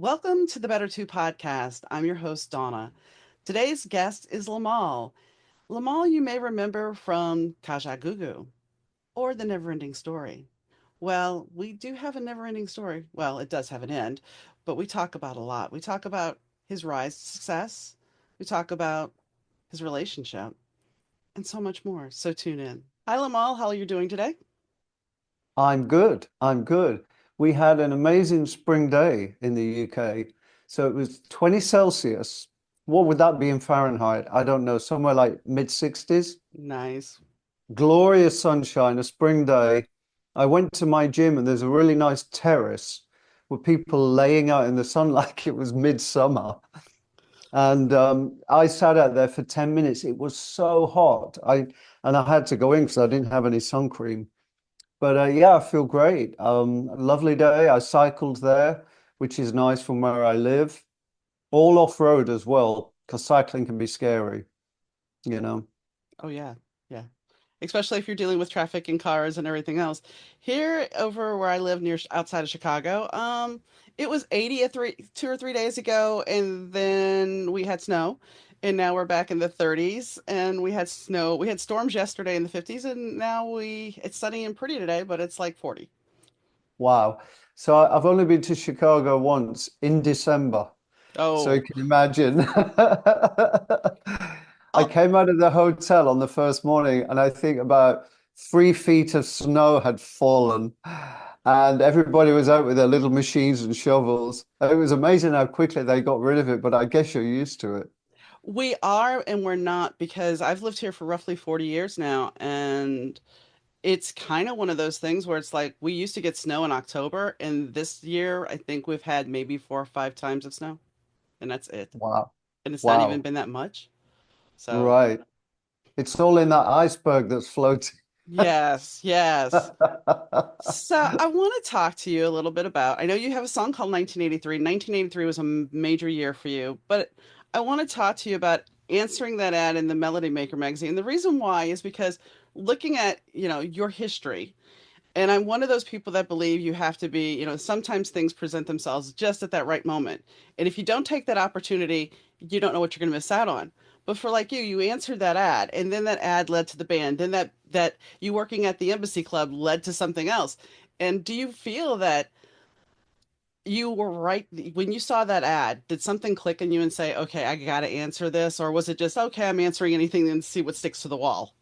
Welcome to the Better Two podcast. I'm your host, Donna. Today's guest is Limahl. Limahl, you may remember from Kajagoogoo or The Neverending Story. Well, we do have a never-ending story. Well, it does have an end, but we talk about a lot. We talk about his rise to success. We talk about his relationship and so much more. So tune in. Hi, Limahl. How are you doing today? I'm good. I'm good. We had an amazing spring day in the UK. So it was 20 Celsius. What would that be in Fahrenheit? I don't know, somewhere like mid 60s. Nice. Glorious sunshine, a spring day. I went to my gym and there's a really nice terrace with people laying out in the sun like it was midsummer. And I sat out there for 10 minutes. It was so hot. I had to go in because I didn't have any sun cream. But yeah, I feel great. Lovely day. I cycled there, which is nice from where I live. All off road as well, because cycling can be scary, you know. Oh, yeah. Yeah. Especially if you're dealing with traffic and cars and everything else. Here over where I live near outside of Chicago, it was 80 2 or 3 days ago, and then we had snow, and now we're back in the 30s, and we had snow. We had storms yesterday in the 50s, and now it's sunny and pretty today, but it's like 40. Wow. So I've only been to Chicago once in December. So you Oh, can imagine. I oh, came out of the hotel on the first morning and I think about 3 feet of snow had fallen and everybody was out with their little machines and shovels. It was amazing how quickly they got rid of it, but I guess you're used to it. we are and we're not because I've lived here for roughly 40 years now, and it's kind of one of those things where it's like we used to get snow in October, and this year I think we've had maybe 4 or 5 times of snow, and that's it. Wow. And it's not even Wow. been that much. So, Right. It's all in that iceberg that's floating. yes, yes. So, I want to talk to you a little bit about. I know you have a song called 1983. 1983 was a major year for you, but I want to talk to you about answering that ad in the Melody Maker magazine. The reason why is because looking at, your history. And I'm one of those people that believe you have to be, sometimes things present themselves just at that right moment. And if you don't take that opportunity, you don't know what you're going to miss out on. But for like you answered that ad, and then that ad led to the band, then that you working at the embassy club led to something else. And do you feel that you were right when you saw that ad? Did something click in you and say, "Okay, I got to answer this," or was it just, "Okay, I'm answering anything and see what sticks to the wall"?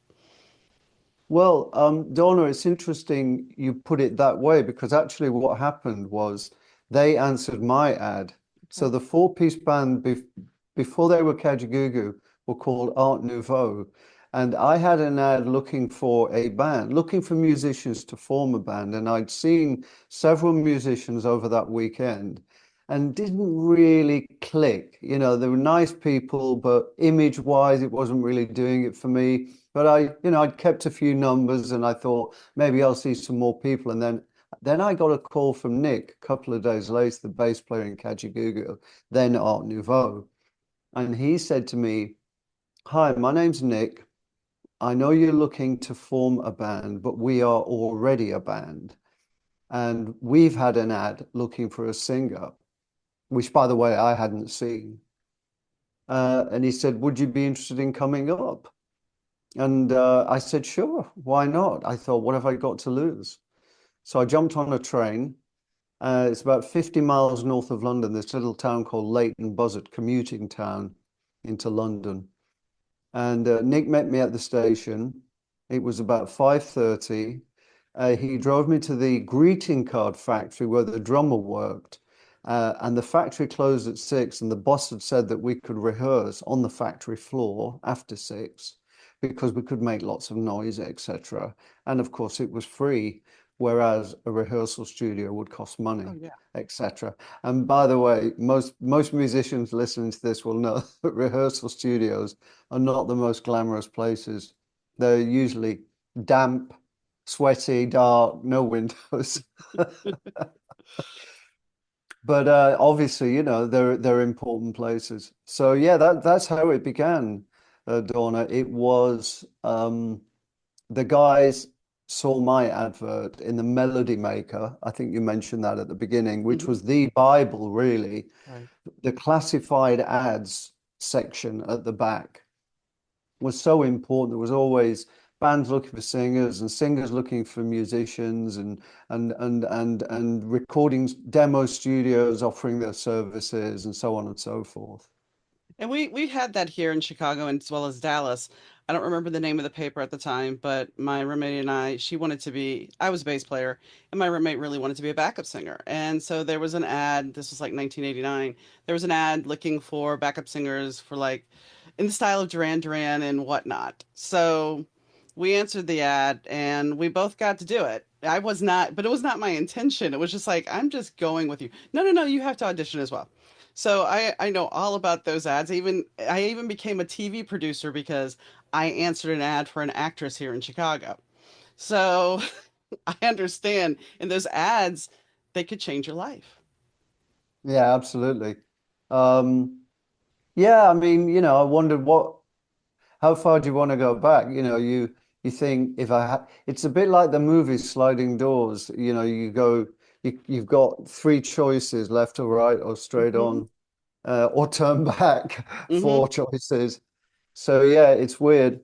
Well, Donna, it's interesting you put it that way because actually what happened was they answered my ad. So Okay. the four-piece band before they were Kajagoogoo were called Art Nouveau. And I had an ad looking for a band, looking for musicians to form a band. And I'd seen several musicians over that weekend and didn't really click. You know, they were nice people, but image-wise, it wasn't really doing it for me. But I'd kept a few numbers and I thought maybe I'll see some more people. And then I got a call from Nick a couple of days later, the bass player in Kajagoogoo, then Art Nouveau. And he said to me, "Hi, my name's Nick. I know you're looking to form a band, but we are already a band. And we've had an ad looking for a singer, which, by the way, I hadn't seen." And he said, "Would you be interested in coming up?" And I said, "Sure, why not?" I thought, what have I got to lose? So I jumped on a train. It's about 50 miles north of London, this little town called Leighton Buzzard, commuting town into London. And Nick met me at the station. It was about 5:30. He drove me to the greeting card factory where the drummer worked. And the factory closed at 6, and the boss had said that we could rehearse on the factory floor after 6 because we could make lots of noise, etc. And of course, it was free, whereas a rehearsal studio would cost Oh money, yeah. etc. And by the way, most musicians listening to this will know that rehearsal studios are not the most glamorous places. They're usually damp, sweaty, dark, no windows. But obviously, they're important places. So yeah, that's how it began, Donna. It was the guys saw my advert in the Melody Maker. I think you mentioned that at the beginning, which Hmm. was the Bible, really. Right. The classified ads section at the back was so important. There was always bands looking for singers and singers looking for musicians and recording demo studios offering their services and so on and so forth. And we had that here in Chicago and as well as Dallas. I don't remember the name of the paper at the time, but my roommate and I, she wanted to be, I was a bass player, and my roommate really wanted to be a backup singer. And so there was an ad, this was like 1989. There was an ad looking for backup singers for like in the style of Duran Duran and whatnot. So we answered the ad and we both got to do it. I was not, but it was not my intention. It was just like, I'm just going with you. No, no, no, you have to audition as well. So I know all about those ads. I even became a TV producer because I answered an ad for an actress here in Chicago. So I understand in those ads, they could change your life. Yeah, absolutely. Um, yeah, I mean, I wondered how far do you want to go back? You think if I had, it's a bit like the movie Sliding Doors. You've got three choices, left or right or straight Hmm. on, or turn back, Hmm. four choices. So yeah, it's weird.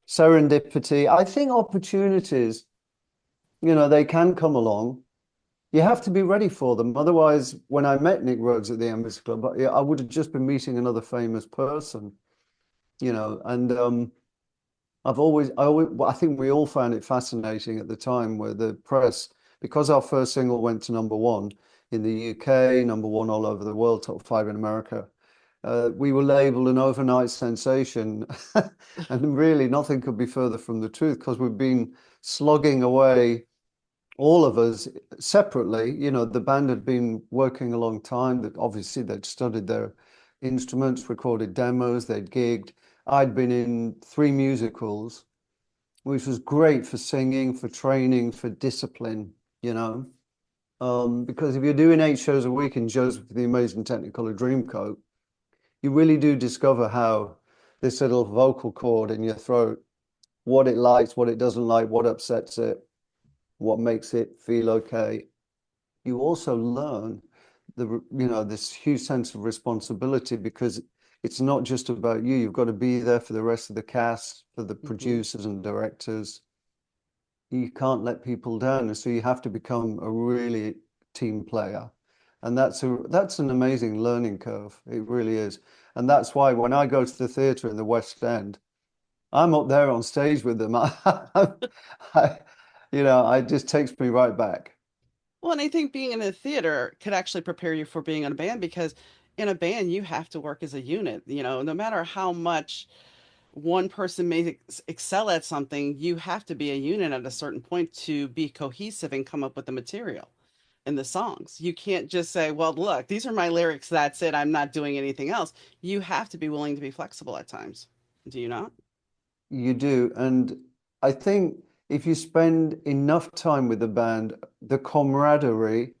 Serendipity. I think opportunities, they can come along. You have to be ready for them. Otherwise, when I met Nick Rhodes at the Embassy Club, I would have just been meeting another famous person, and I think we all found it fascinating at the time where the press, because our first single went to number one in the UK, number one all over the world, top five in America. We were labeled an overnight sensation, and really nothing could be further from the truth because we've been slogging away, all of us separately. The band had been working a long time. That obviously they'd studied their instruments, recorded demos, they'd gigged. I'd been in three musicals, which was great for singing, for training, for discipline, you know. Because if you're doing 8 shows a week in Joseph the Amazing Technicolor Dreamcoat, you really do discover how this little vocal cord in your throat, what it likes, what it doesn't like, what upsets it, what makes it feel okay. You also learn this huge sense of responsibility because it's not just about you. You've got to be there for the rest of the cast, for the Hmm. producers and directors. You can't let people down, and so you have to become a really team player. And that's an amazing learning curve. It really is. And that's why when I go to the theatre in the West End, I'm up there on stage with them. I, it just takes me right back. Well, and I think being in a theater could actually prepare you for being in a band because in a band, you have to work as a unit. No matter how much one person may excel at something, you have to be a unit at a certain point to be cohesive and come up with the material and the songs. You can't just say, well, look, these are my lyrics. That's it. I'm not doing anything else. You have to be willing to be flexible at times. Do you not? You do. And I think if you spend enough time with the band, the camaraderie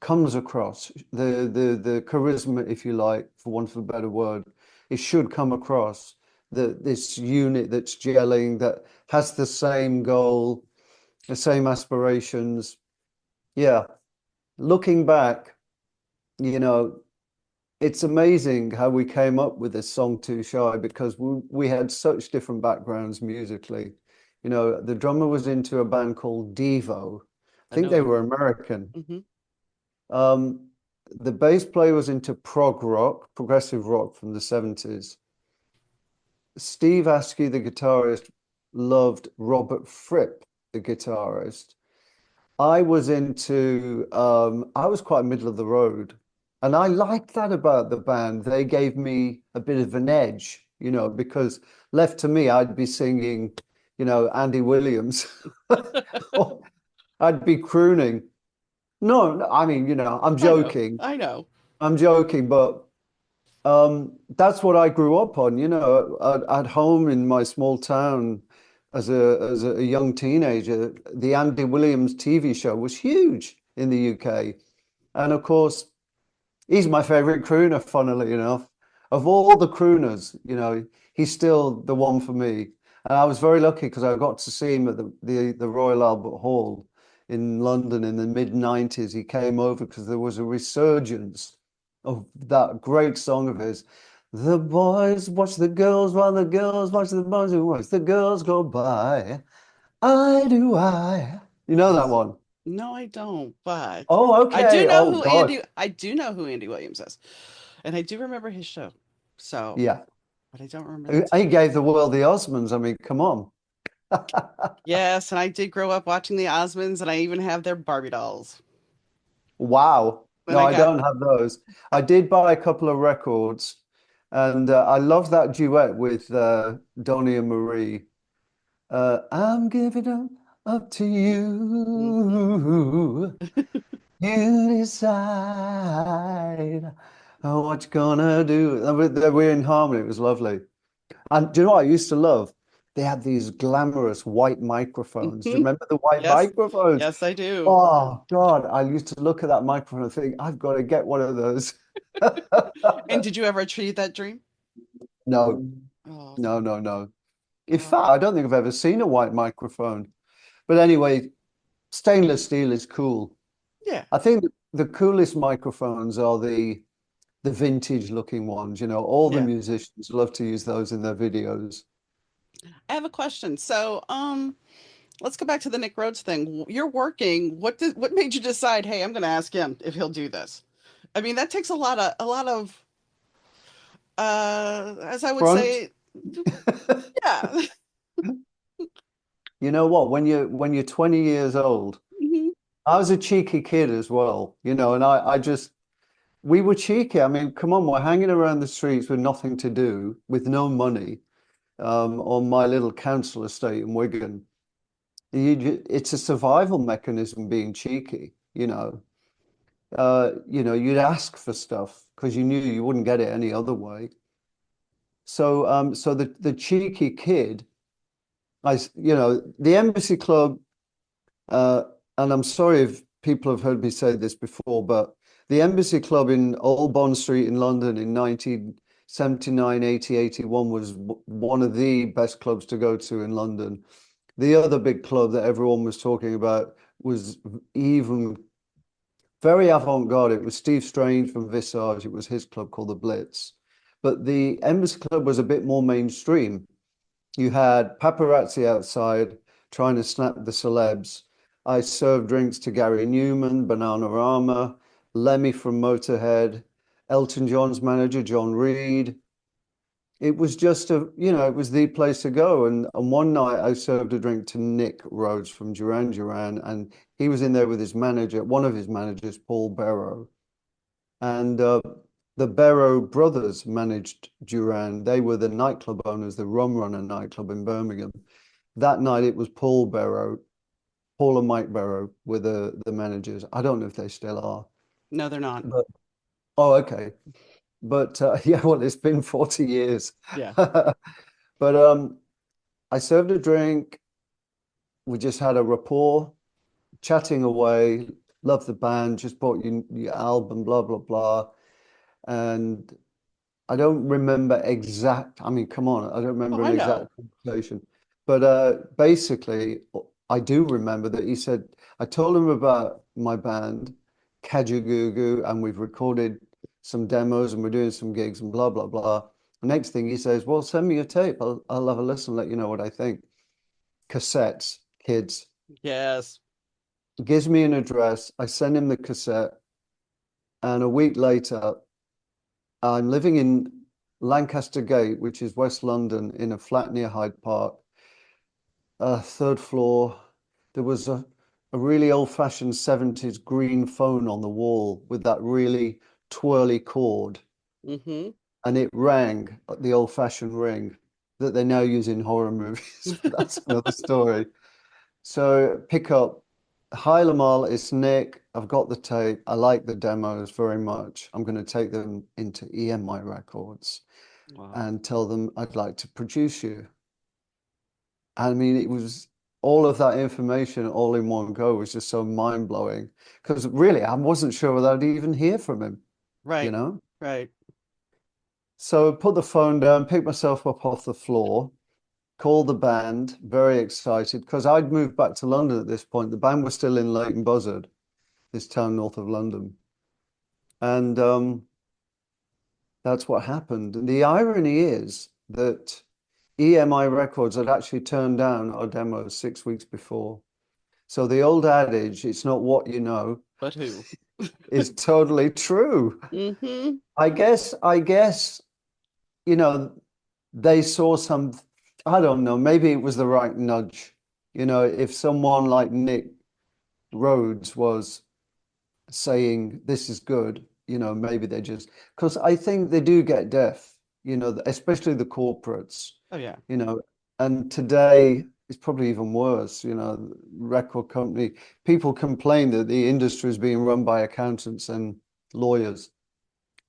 comes across, the charisma, if you like, for want of a better word, it should come across this unit that's gelling, that has the same goal, the same aspirations. Yeah. Looking back, you know, it's amazing how we came up with this song Too Shy because we had such different backgrounds musically. The drummer was into a band called Devo. I I think know they them. were American. Hmm. Um, the bass player was into prog rock, progressive rock from the 70s. Steve Askey, the guitarist, loved Robert Fripp, the guitarist. I was quite middle of the road. And I liked that about the band. They gave me a bit of an edge, because left to me, I'd be singing, Andy Williams. Or I'd be crooning. No, no, I mean, I'm I know. joking. I know. I'm joking, but that's what I grew up on, at home in my small town as a young teenager. The Andy Williams TV show was huge in the UK. And of course, he's my favorite crooner, funnily enough. Of all the crooners, he's still the one for me. And I was very lucky because I got to see him at the Royal Albert Hall in London in the mid-90s. He came over because there was a resurgence of that great song of his. The boys watch the girls while the girls watch the boys who watch the girls go by. I do I. You know that Yes. one? No, I don't, but Oh, okay. Oh God. I do know who Andy Williams is. And I do remember his show. So, Yeah. but I don't remember He that he song. gave the world the Osmonds. I mean, come on. Yes, and I did grow up watching the Osmonds, and I even have their Barbie dolls. Wow. And No, I I got don't have those. I did buy a couple of records, and I love that duet with Donny and Marie. I'm giving up to Mhm. you. You decide what you're gonna do. We're in harmony. It was lovely. And do you know what I used to love? They had these glamorous white microphones. Do you Mhm. remember the white Yes, microphones? yes, I do. Oh God, I used to look at that microphone and think, I've got to get one of those. And did you ever achieve that dream? No, Oh, no. In oh, fact, I don't think I've ever seen a white microphone. But anyway, stainless steel is cool. yeah, I think the coolest microphones are the vintage looking ones. You know, all the yeah. musicians love to use those in their videos. I have a question. So, let's go back to the Nick Rhodes thing. You're working. What made you decide, hey, I'm going to ask him if he'll do this? I mean, that takes a lot of as I would Front. say, yeah. You know what? When you're 20 years old, Mhm. I was a cheeky kid as well, you know, and I just we were cheeky. I mean, come on, we're hanging around the streets with nothing to do, with no money, on my little council estate in Wigan. It's a survival mechanism being cheeky, you know. You'd ask for stuff because you knew you wouldn't get it any other way. So the cheeky kid, the Embassy Club. Uh, and I'm sorry if people have heard me say this before, but the Embassy Club in Old Bond Street in London in 1979, 80, 81 was one of the best clubs to go to in London. The other big club that everyone was talking about was even very avant-garde. It was Steve Strange from Visage. It was his club called the Blitz. But the Embassy Club was a bit more mainstream. You had paparazzi outside trying to snap the celebs. I served drinks to Gary Newman, Bananarama, Lemmy from Motorhead, Elton John's manager, John Reed. It was just it was the place to go. And one night I served a drink to Nick Rhodes from Duran Duran, and he was in there with his manager, one of his managers, Paul Barrow. And the Barrow brothers managed Duran. They were the nightclub owners, the Rum Runner nightclub in Birmingham. That night it was Paul Barrow, Paul and Mike Barrow were the managers. I don't know if they still are, No, they're not. but oh, okay. But yeah, well, it's been 40 years. Yeah. But I served a drink. We just had a rapport, chatting away. Loved the band. Just bought your album, blah blah blah. And I don't remember exact. I mean, come on, I don't Oh, remember an I know. exact conversation, but basically, I do remember that he said I told him about my band, Kajagoogoo, and we've recorded some demos and we're doing some gigs and blah blah blah. The next thing he says, "Well, send me a tape. I'll have a listen, let you know what I think." Cassettes, kids. Yes. Gives me an address. I send him the cassette, and a week later, I'm living in Lancaster Gate, which is West London, in a flat near Hyde Park, third floor. There was a really old-fashioned 70s green phone on the wall with that really twirly cord, Mm-hmm. and it rang, the old-fashioned ring that they now use in horror movies, but that's another story. So pick up, hi Limahl, it's Nick. I've got the tape. I like the demos very much. I'm going to take them into EMI Records Wow. and tell them I'd like to produce you. I mean, it was all of that information all in one go was just so mind blowing because really I wasn't sure whether I'd even hear from him, you Right. know? Right. So I put the phone down, picked myself up off the floor, called the band, very excited, because I'd moved back to London at this point. The band was still in Leighton Buzzard, this town north of London. And that's what happened. And the irony is that EMI Records had actually turned down our demos 6 weeks before. So the old adage, it's not what you know, But who? is totally true. Hmm. I guess, you know, they saw some, I don't know, maybe it was the right nudge. If someone like Nick Rhodes was saying this is good, maybe they just, because I think they do get deaf, especially the corporates, Oh yeah. you know, and today it's probably even worse, record company, people complain that the industry is being run by accountants and lawyers,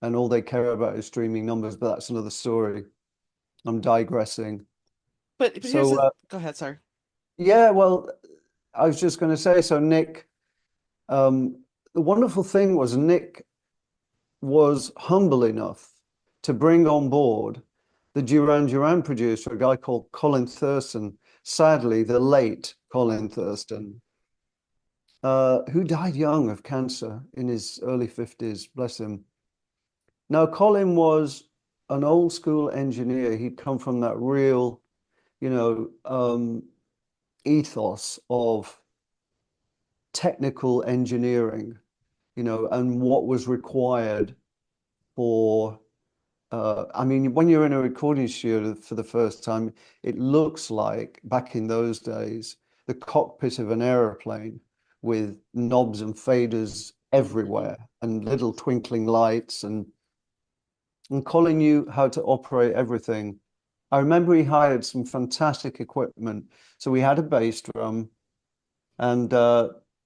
and all they care about is streaming numbers, but that's another story. I'm digressing. But here's So, the go ahead, sir. yeah, well, I was just going to say, so Nick, the wonderful thing was Nick was humble enough to bring on board the Duran Duran producer, a guy called Colin Thurston, sadly, the late Colin Thurston, who died young of cancer in his early 50s, bless him. Now, Colin was an old school engineer. He'd come from that real, you know, ethos of technical engineering, and what was required for I mean, when you're in a recording studio for the first time, it looks like back in those days, the cockpit of an aeroplane with knobs and faders Hmm. everywhere and little twinkling lights. And Colin knew how to operate everything. I remember he hired some fantastic equipment. So we had a bass drum, and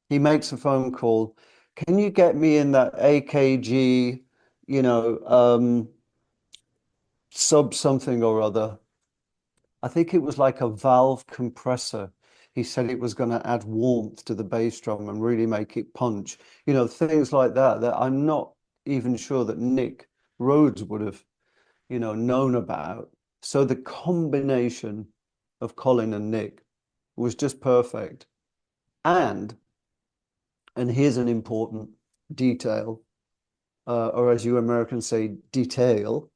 he makes a phone call. Can you get me in that AKG, you know, sub something or other? I think it was like a valve compressor. He said it was going to add warmth to the bass drum and really make it punch. Things like that that I'm not even sure that Nick Rhodes would have, known about. So the combination of Colin and Nick was just perfect. And and here's an important detail, or as you Americans say, detail.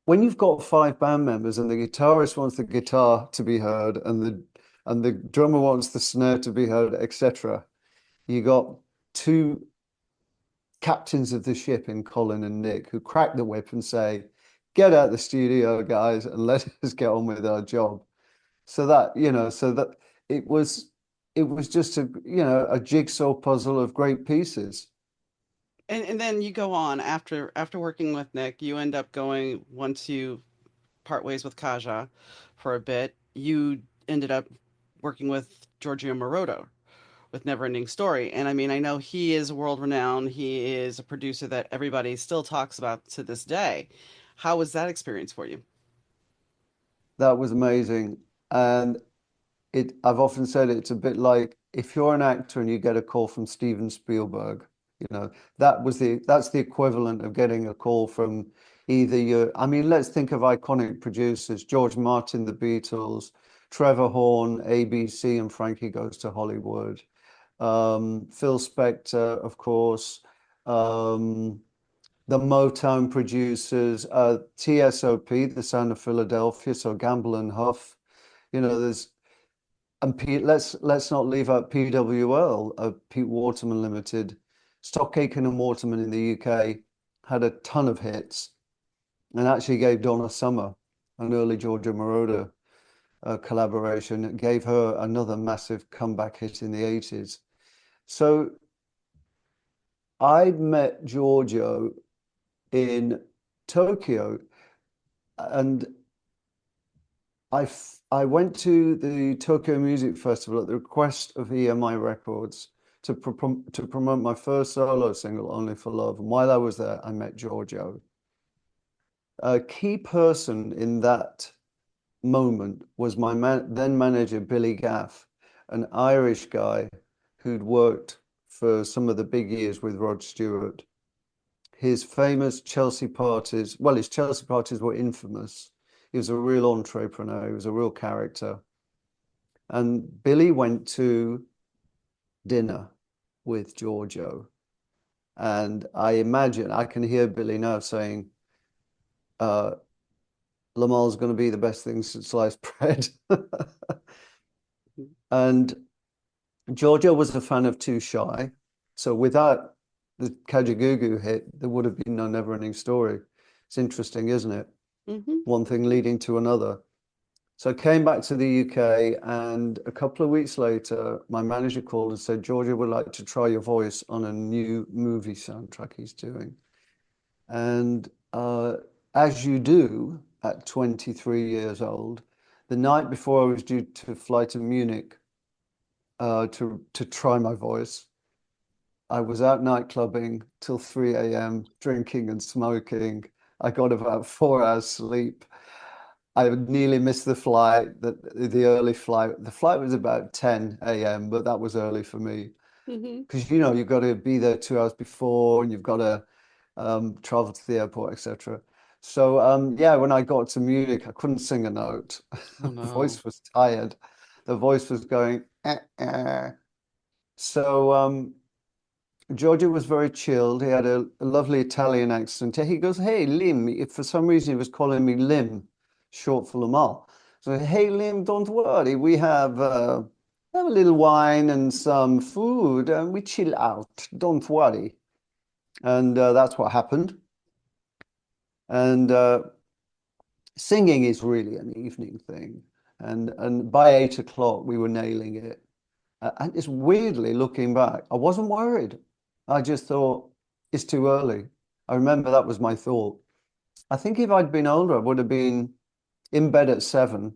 When you've got five band members and the guitarist wants the guitar to be heard and the drummer wants the snare to be heard, etc., you got two captains of the ship in Colin and Nick who crack the whip and say, "Get out the studio, guys, and let us get on with our job." So that it was just a jigsaw puzzle of great pieces. And then you go on after working with Nick, you end up going once you part ways with Kaja for a bit. You ended up working with Giorgio Moroder with Neverending Story. And I mean, I know he is world renowned. He is a producer that everybody still talks about to this day. How was that experience for you? That was amazing. And I've often said it's a bit like if you're an actor and you get a call from Steven Spielberg, that's the equivalent of getting a call from either I mean, let's think of iconic producers, George Martin, the Beatles, Trevor Horn, ABC, and Frankie Goes to Hollywood, Phil Spector, of course, um, the Motown producers, TSOP, the Sound of Philadelphia, so Gamble and Huff. There's and let's not leave out PWL, Pete Waterman Limited. Stock Aitken and Waterman in the UK had a ton of hits and actually gave Donna Summer an early Georgia Moroder collaboration. It gave her another massive comeback hit in the 80s. So I met Giorgio in Tokyo, and I went to the Tokyo Music Festival at the request of EMI Records to promote my first solo single, Only for Love. And while I was there, I met Giorgio. A key person in that moment was my then manager, Billy Gaff, an Irish guy who'd worked for some of the big years with Rod Stewart. His famous Chelsea parties, well, his Chelsea parties were infamous. He was a real entrepreneur. He was a real character. And Billy went to dinner with Giorgio. And I imagine I can hear Billy now saying, uh, Limahl's going to be the best thing since sliced bread. And Giorgio was a fan of Too Shy. So without the Kajagoogoo hit, there would have been no Never-Ending Story. It's interesting, isn't it? Hmm. One thing leading to another. So I came back to the UK, and a couple of weeks later, my manager called and said, Georgia would like to try your voice on a new movie soundtrack he's doing. And as you do at 23 years old, the night before I was due to fly to Munich to try my voice, I was out night clubbing till 3 a.m., drinking and smoking. I got about 4 hours sleep. I nearly missed the flight, the early flight. The flight was about 10 a.m., but that was early for me Hmm. because you've got to be there 2 hours before and you've got to travel to the airport, etc. So yeah, when I got to Munich, I couldn't sing a note. Oh The no. voice was tired. The voice was going, eh, eh. So Giorgio was very chilled. He had a lovely Italian accent. He goes, "Hey, Lim." If for some reason he was calling me Lim, short for Limahl. So, "Hey, Lim, don't worry. We have a little wine and some food, and we chill out. Don't worry." And that's what happened. And singing is really an evening thing. And by 8 o'clock, we were nailing it. And it's weirdly looking back, I wasn't worried. I just thought it's too early. I remember that was my thought. I think if I'd been older, I would have been in bed at 7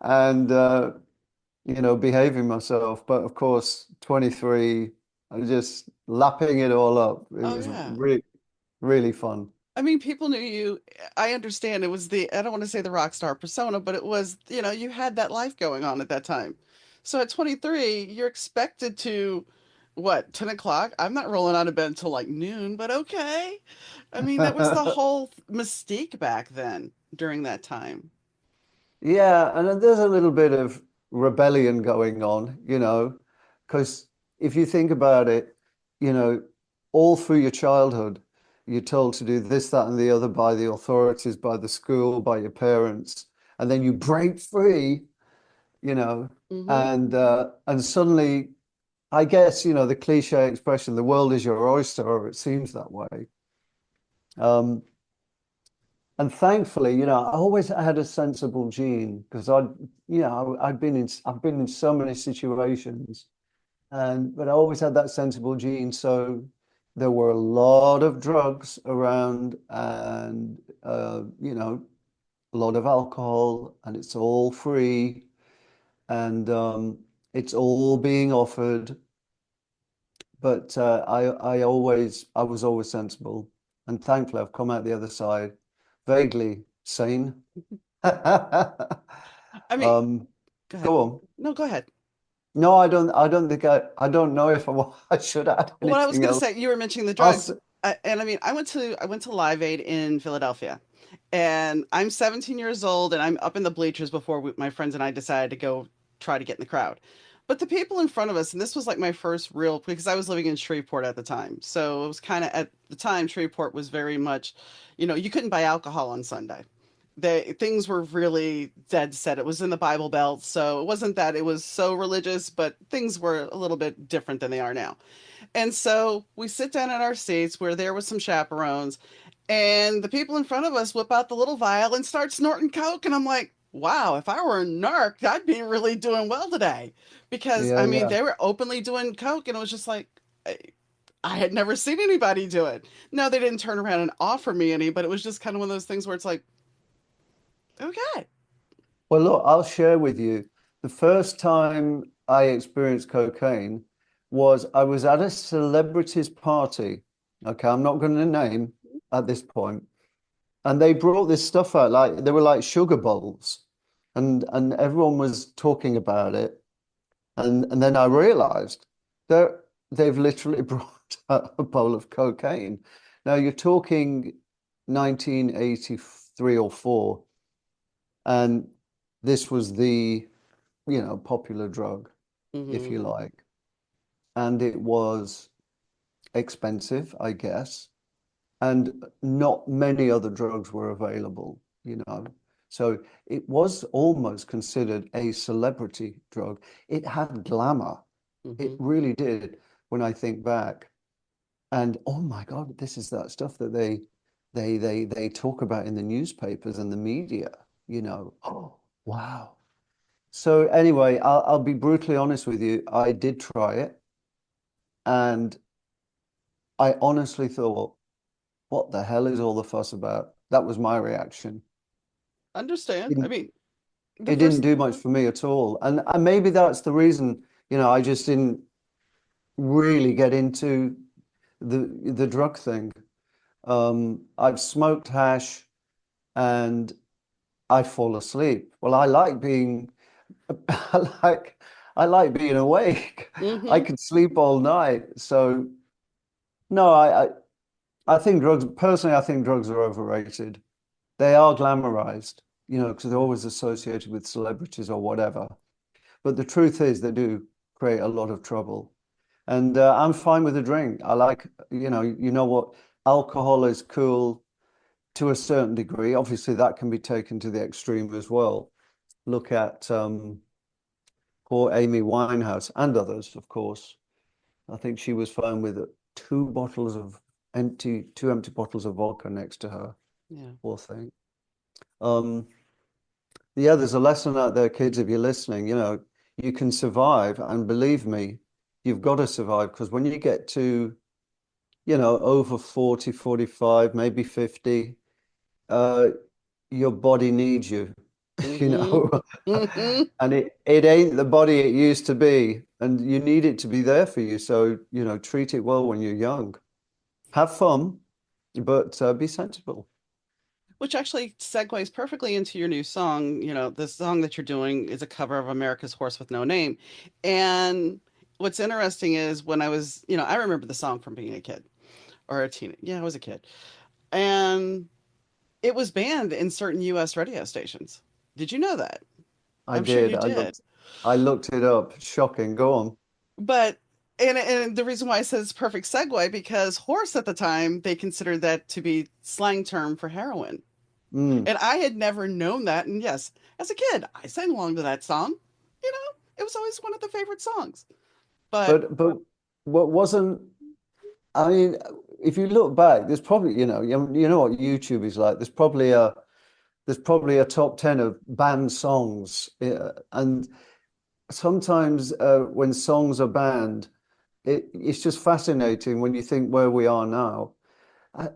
and behaving myself. But of course, 23, I was just lapping it all up. It Oh was yeah. really, really fun. I mean, people knew you. I understand it was I don't want to say the rock star persona, but it was, you had that life going on at that time. So at 23, you're expected to, what, 10 o'clock? I'm not rolling out of bed until like noon, but okay. I mean, that was the whole mystique back then during that time. Yeah, and then there's a little bit of rebellion going on, because if you think about it, you know, all through your childhood, you're told to do this, that, and the other by the authorities, by the school, by your parents, and then you break free, you know, Hmm. and suddenly, I guess, the cliche expression, the world is your oyster, or it seems that way. Um, And thankfully, I always had a sensible gene because I've been in so many situations, but I always had that sensible gene. So there were a lot of drugs around, and a lot of alcohol, and it's all free, and it's all being offered. But I was always sensible, and thankfully, I've come out the other side vaguely sane. I mean, Um, go ahead. go on. No, go ahead. No, I don't think I don't know if I should add What I was anything going to else. say, you were mentioning the I'll, drugs, and I mean, I went to Live Aid in Philadelphia, and I'm 17 years old, and I'm up in the bleachers before my friends and I decided to go try to get in the crowd. But the people in front of us, and this was like my first real, because I was living in Shreveport at the time, so it was kind of at the time Shreveport was very much, you couldn't buy alcohol on Sunday. Things were really dead set. It was in the Bible Belt, so it wasn't that it was so religious, but things were a little bit different than they are now. And so we sit down in our seats where there was some chaperones, and the people in front of us whip out the little vial and start snorting coke. And I'm like, wow, if I were a narc, I'd be really doing well today. Because yeah, I mean, yeah. they were openly doing coke, and it was just like, I had never seen anybody do it. No, they didn't turn around and offer me any, but it was just kind of one of those things where it's like, okay. Well, look, I'll share with you. The first time I experienced cocaine was I was at a celebrity's party. Okay, I'm not going to name at this point. And they brought this stuff out like they were like sugar bowls, and everyone was talking about it. And then I realized that they've literally brought out a bowl of cocaine. Now you're talking 1983 or 4, and this was the, popular drug, if Hmm. you like. And it was expensive, I guess, and not many other drugs were available. So it was almost considered a celebrity drug. It had glamour. It Hmm. really did when I think back. And oh my God, this is that stuff that they talk about in the newspapers and the media. Oh, wow. So anyway, I'll be brutally honest with you. I did try it, and I honestly thought, what the hell is all the fuss about? That was my reaction. Understand. I It, mean, the it didn't first, do much for me at all. And maybe that's the reason, I just didn't really get into the drug thing. I've smoked hash and I fall asleep. Well, I like I like being awake. I hmm could sleep all night. So no, I think drugs, personally, I think drugs are overrated. They are glamorized, because they're Yeah. always associated with celebrities or whatever. But the truth is they do create a lot of trouble. And I'm fine with a drink. I like, what, alcohol is cool to a certain degree. Obviously, that can be taken to the extreme as well. Look at poor Amy Winehouse and others, of course. I think she was found with two empty bottles of vodka next to her. Yeah. Poor thing. Um, yeah, there's a lesson out there, kids, if you're listening, you can survive. And believe me, you've got to survive because when you get to, over 40, 45, maybe 50, uh, your body needs you, you hmm know, hmm and it ain't the body it used to be. And you need it to be there for you. So, treat it well when you're young. Have fun, but be sensible. Which actually segues perfectly into your new song. The song that you're doing is a cover of America's Horse with No Name. And what's interesting is when I remember the song from being a kid or a teen. Yeah, I was a kid. And it was banned in certain US radio stations. Did you know that? I I'm sure did. you did. I looked it up. Shocking. Go on. But and the reason why I said it's a perfect segue because horse at the time they considered that to be slang term for heroin. Mm. And I had never known that. And yes, as a kid, I sang along to that song. It was always one of the favorite songs. But But what wasn't, I mean, if you look back, there's probably, you know what YouTube is like. There's probably a top 10 of banned songs. And sometimes when songs are banned, it's just fascinating when you think where we are now. Uh,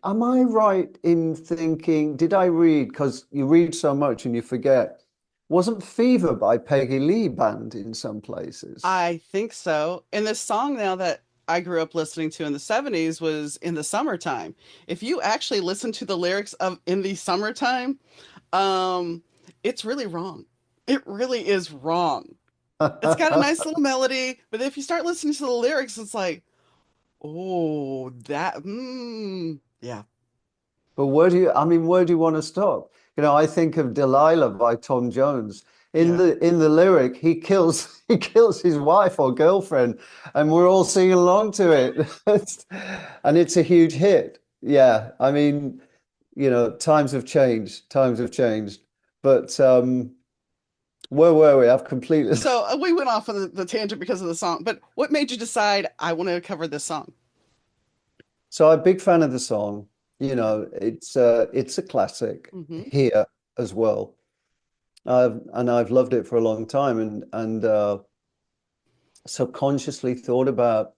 am I right in thinking, did I read, because you read so much and you forget, wasn't Fever by Peggy Lee banned in some places? I think so. And this song now that I grew up listening to in the 70s was In the Summertime. If you actually listen to the lyrics of In the Summertime, um, it's really wrong. It really is wrong. It's got a nice little melody, but if you start listening to the lyrics, it's like, oh, yeah. But where do you want to stop? I think of Delilah by Tom Jones. In Yeah. the lyric, he kills he kills his wife or girlfriend, and we're all singing along to it. And it's a huge hit. Yeah, I mean, times have changed. Times have changed. But where were we? I've completely. So we went off on the tangent because of the song, but what made you decide I want to cover this song? So I'm a big fan of the song. Yeah. It's a classic hmm here as well. I've loved it for a long time, and subconsciously thought about,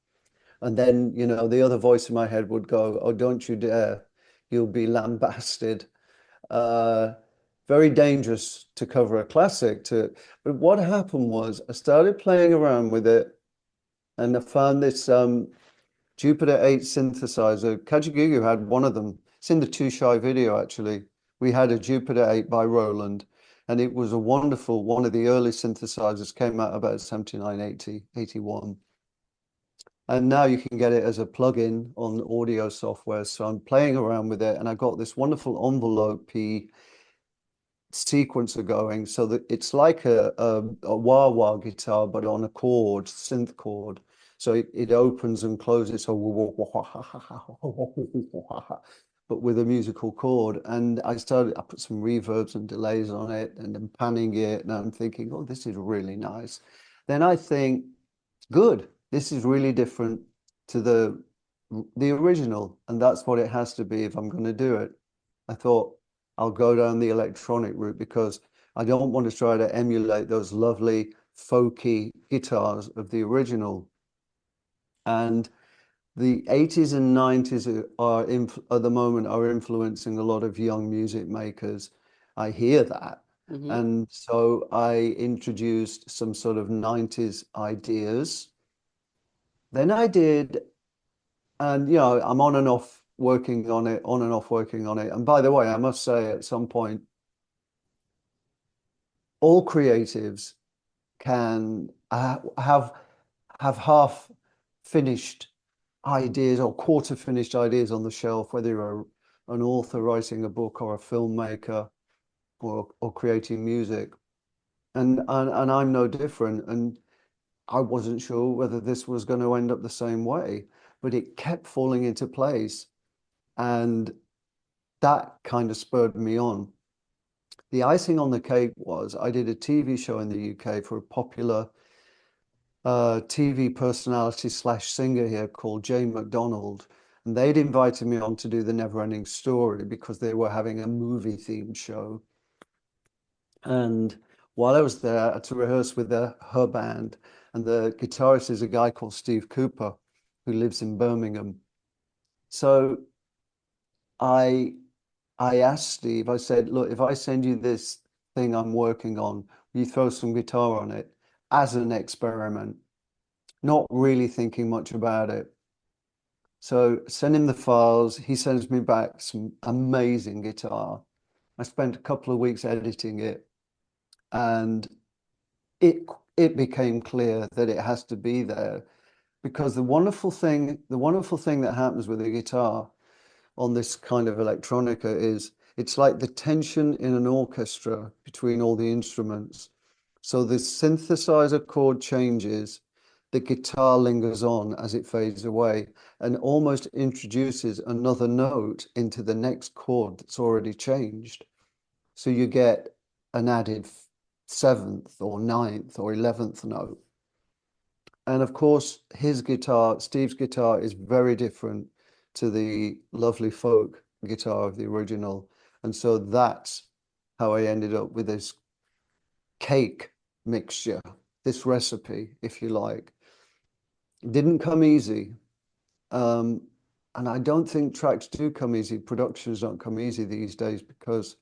and then the other voice in my head would go, "Oh, don't you dare! You'll be lambasted." Uh, Very dangerous to cover a classic. But what happened was I started playing around with it, and I found this Jupiter 8 synthesizer. Kajagoogoo had one of them. It's in the Too Shy video, actually. We had a Jupiter 8 by Roland, and it was a wonderful one of the early synthesizers, came out about 79, 80, 81. And now you can get it as a plugin on audio software. So I'm playing around with it, and I got this wonderful envelope sequencer going, so that it's like a wah wah guitar, but on a chord, synth chord. So it opens and closes, so but with a musical chord. And I put some reverbs and delays on it, and I'm panning it, and I'm thinking, oh, this is really nice. Then I think, good, this is really different to the original, and that's what it has to be if I'm going to do it. I thought I'll go down the electronic route because I don't want to try to emulate those lovely folky guitars of the original. And the 80s and 90s at the moment are influencing a lot of young music makers. I hear that. Hmm. And so I introduced some sort of 90s ideas. Then I did, and I'm on and off working on it, on and off working on it. And by the way, I must say at some point, all creatives can have half finished ideas or quarter finished ideas on the shelf, whether you're an author writing a book or a filmmaker or creating music. And I'm no different. And I wasn't sure whether this was going to end up the same way, but it kept falling into place. And that kind of spurred me on. The icing on the cake was I did a TV show in the UK for a popular TV personality slash singer here called Jane McDonald. And they'd invited me on to do the Neverending Story because they were having a movie themed show. And while I was there, I had to rehearse with her band. And the guitarist is a guy called Steve Cooper, who lives in Birmingham. So I I asked Steve, I said, look, if I send you this thing I'm working on, will you throw some guitar on it as an experiment, not really thinking much about it. So send him the files. He sends me back some amazing guitar. I spent a couple of weeks editing it, and it it became clear that it has to be there because the wonderful thing that happens with a guitar on this kind of electronica is it's like the tension in an orchestra between all the instruments. So the synthesizer chord changes, the guitar lingers on as it fades away and almost introduces another note into the next chord that's already changed. So you get an added seventh or ninth or 11th note. And of course, Steve's guitar, is very different to the lovely folk guitar of the original. And so that's how I ended up with this cake mixture, this recipe, if you like. It didn't come easy. Um, and I don't think tracks do come easy. Productions don't come easy these days because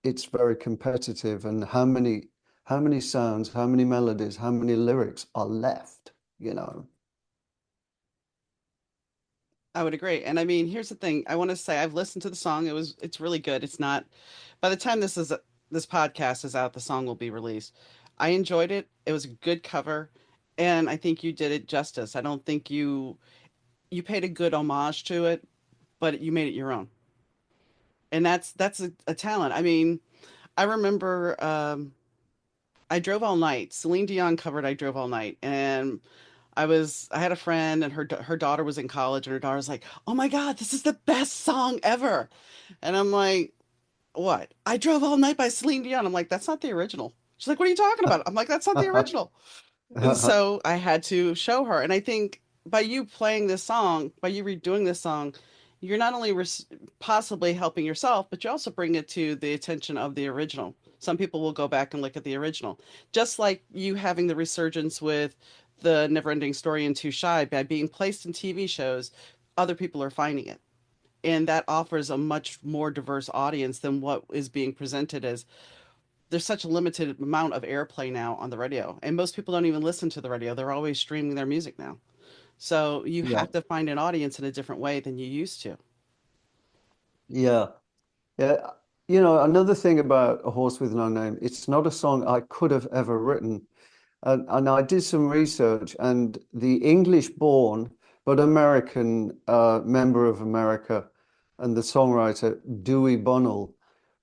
it's very competitive. And how many sounds, how many melodies, how many lyrics are left, you know? I would agree. And I mean, here's the thing. I want to say I've listened to the song. It's really good. It's not, by the time this podcast is out, the song will be released. I enjoyed it. It was a good cover, and I think you did it justice. I don't think you paid a good homage to it, but you made it your own. And that's a talent. I mean, I remember I drove all night. Celine Dion covered I Drove All Night, and I had a friend, and her daughter was in college, and her daughter was like, "Oh my God, this is the best song ever." And I'm like, "What? I Drove All Night by Celine Dion." I'm like, "That's not the original." She's like, "What are you talking about?" I'm like, "That's not the original." And so I had to show her. And I think by you playing this song, by you redoing this song, you're not only possibly helping yourself, but you also bring it to the attention of the original. Some people will go back and look at the original. Just like you having the resurgence with the Neverending Story and Too Shy, by being placed in TV shows, other people are finding it. And that offers a much more diverse audience than what is being presented as there's such a limited amount of airplay now on the radio, and most people don't even listen to the radio. They're always streaming their music now. So you Yeah, have to find an audience in a different way than you used to. yeah, yeah. Another thing about A Horse with No Name, it's not a song I could have ever written. And I did some research, and the English-born but American member of America and the songwriter Dewey Bunnell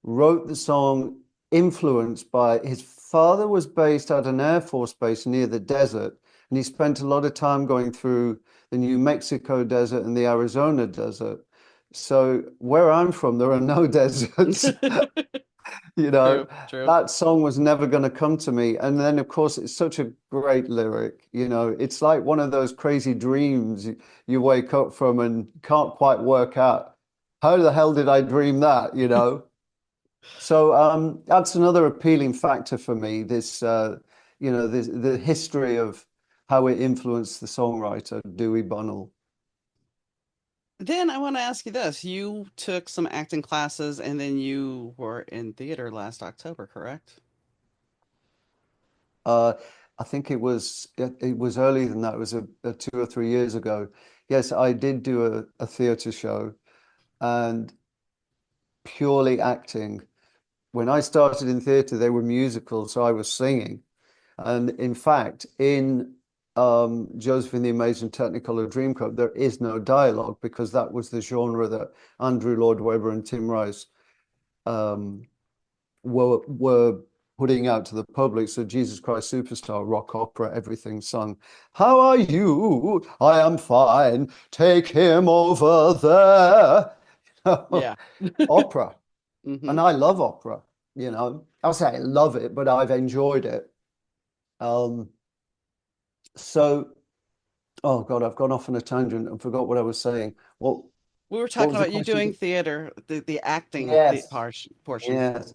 wrote the song influenced by his father was based at an Air Force base near the desert, and he spent a lot of time going through the New Mexico desert and the Arizona desert. So where I'm from, there are no deserts. You know, True, true. that song was never going to come to me. And then, of course, it's such a great lyric. You know, it's like one of those crazy dreams you wake up from and can't quite work out how the hell did I dream that, you know? So that's another appealing factor for me, this the history of how it influenced the songwriter Dewey Bunnell. Then I want to ask you this. You took some acting classes and then you were in theater last October, correct? Uh, I think it was earlier than that. It was 2 or 3 years ago. Yes, I did do a theatre show and purely acting. When I started in theatre, they were musicals, so I was singing. And in fact, in Josephine the Amazing Technicolor Dreamcoat, there is no dialogue because that was the genre that Andrew Lloyd Webber and Tim Rice um, were putting out to the public. So Jesus Christ Superstar, rock opera, everything sung. How are you? I am fine. Take him over there. Yeah. Opera. Hmm. And I love opera, you know. I'll say I love it, but I've enjoyed it. Um, so, oh God, I've gone off on a tangent and forgot what I was saying. We were What talking was the about you doing question? theater, the acting the Yes. portion. Yes.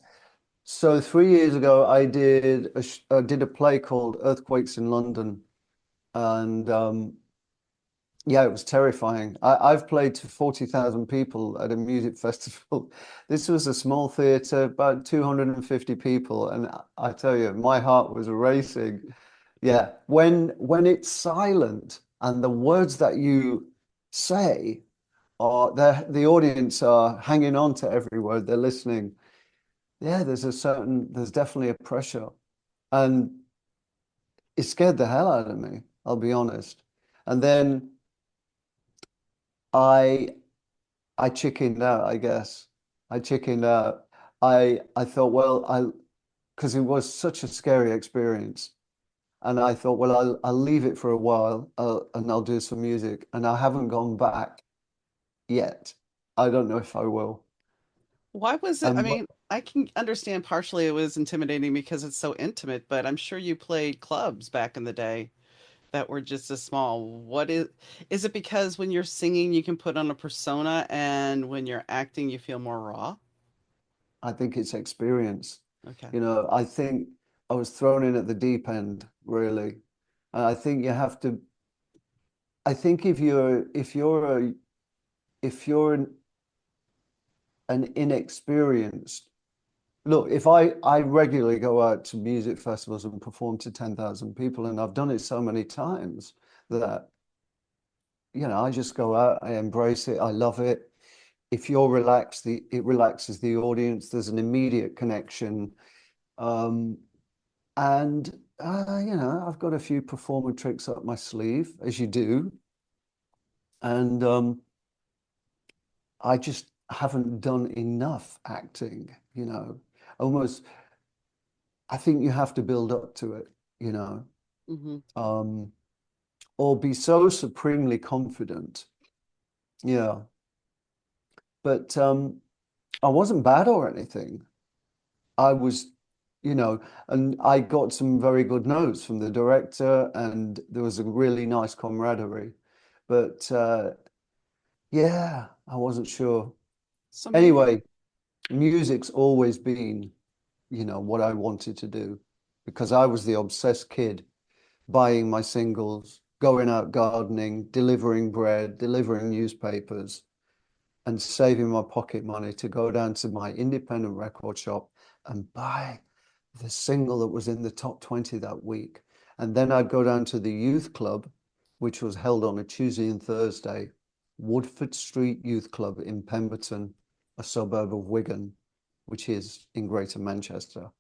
So 3 years ago, I did a play called Earthquakes in London, and yeah, it was terrifying. I've played to 40,000 people at a music festival. This was a small theater, about 250 people, and I tell you, my heart was racing. Yeah, when it's silent and the words that you say are the audience are hanging on to every word they're listening. Yeah, there's definitely a pressure. And it scared the hell out of me, I'll be honest. And then I I chickened out, I guess. I chickened out. I thought, well, I because it was such a scary experience. And I thought, well, I'll leave it for a while and I'll do some music. And I haven't gone back yet. I don't know if I will. Why was it? I And what mean, I can understand partially it was intimidating because it's so intimate, but I'm sure you played clubs back in the day that were just as small. Is it because when you're singing you can put on a persona and when you're acting you feel more raw? I think it's experience. Okay. You know, I think I was thrown in at the deep end, really. And I think you have to, I think if you're an inexperienced look, if I regularly go out to music festivals and perform to 10,000 people, and I've done it so many times that, you know, I just go out, I embrace it, I love it. If you're relaxed, it relaxes the audience. There's an immediate connection. Um, and you know, I've got a few performer tricks up my sleeve, as you do. And I just haven't done enough acting, you know. Almost, I think you have to build up to it, you know. Hmm. Um, or be so supremely confident. Yeah. But I wasn't bad or anything. I was, you know, and I got some very good notes from the director, and there was a really nice camaraderie. But yeah, I wasn't sure. So maybe Anyway, music's always been, you know, what I wanted to do because I was the obsessed kid buying my singles, going out gardening, delivering bread, delivering newspapers, and saving my pocket money to go down to my independent record shop and buy the single that was in the top 20 that week. And then I'd go down to the youth club, which was held on a Tuesday and Thursday, Woodford Street Youth Club in Pemberton, a suburb of Wigan, which is in Greater Manchester.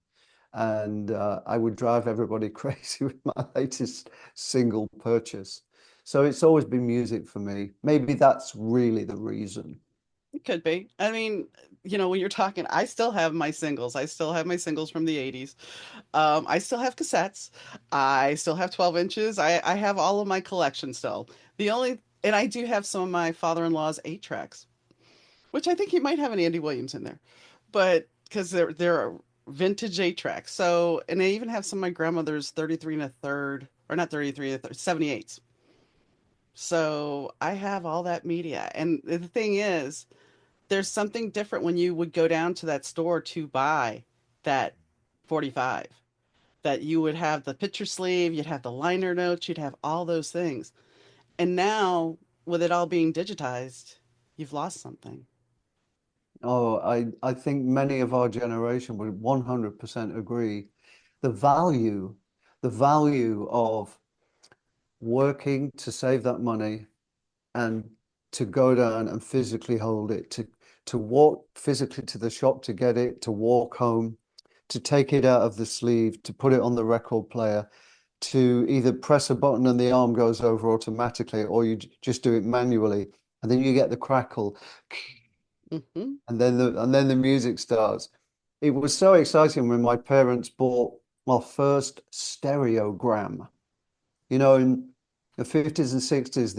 and I would drive everybody crazy with my latest single purchase. So it's always been music for me. Maybe that's really the reason. It could be. I mean, when you're talking, I still have my singles. I still have my singles from the 80s. I still have cassettes. I still have 12 inches. I have all of my collection still. And I do have some of my father-in-law's 8 tracks, which I think he might have an Andy Williams in there, but because they're vintage 8 tracks. So, and I even have some of my grandmother's 33 and a third, or not 33 and a third, 78s. So I have all that media. And the thing is, there's something different when you would go down to that store to buy that 45, that you would have the picture sleeve, you'd have the liner notes, you'd have all those things. And now, with it all being digitized, you've lost something. Oh, I think many of our generation would 100% agree. The value, the value of working to save that money and to go down and physically hold it, to walk physically to the shop to get it, to walk home, to take it out of the sleeve, to put it on the record player, to either press a button and the arm goes over automatically, or you just do it manually, and then you get the crackle, Hmm. and then the music starts. It was so exciting when my parents bought my first stereogram. You know, in the 50s and 60s,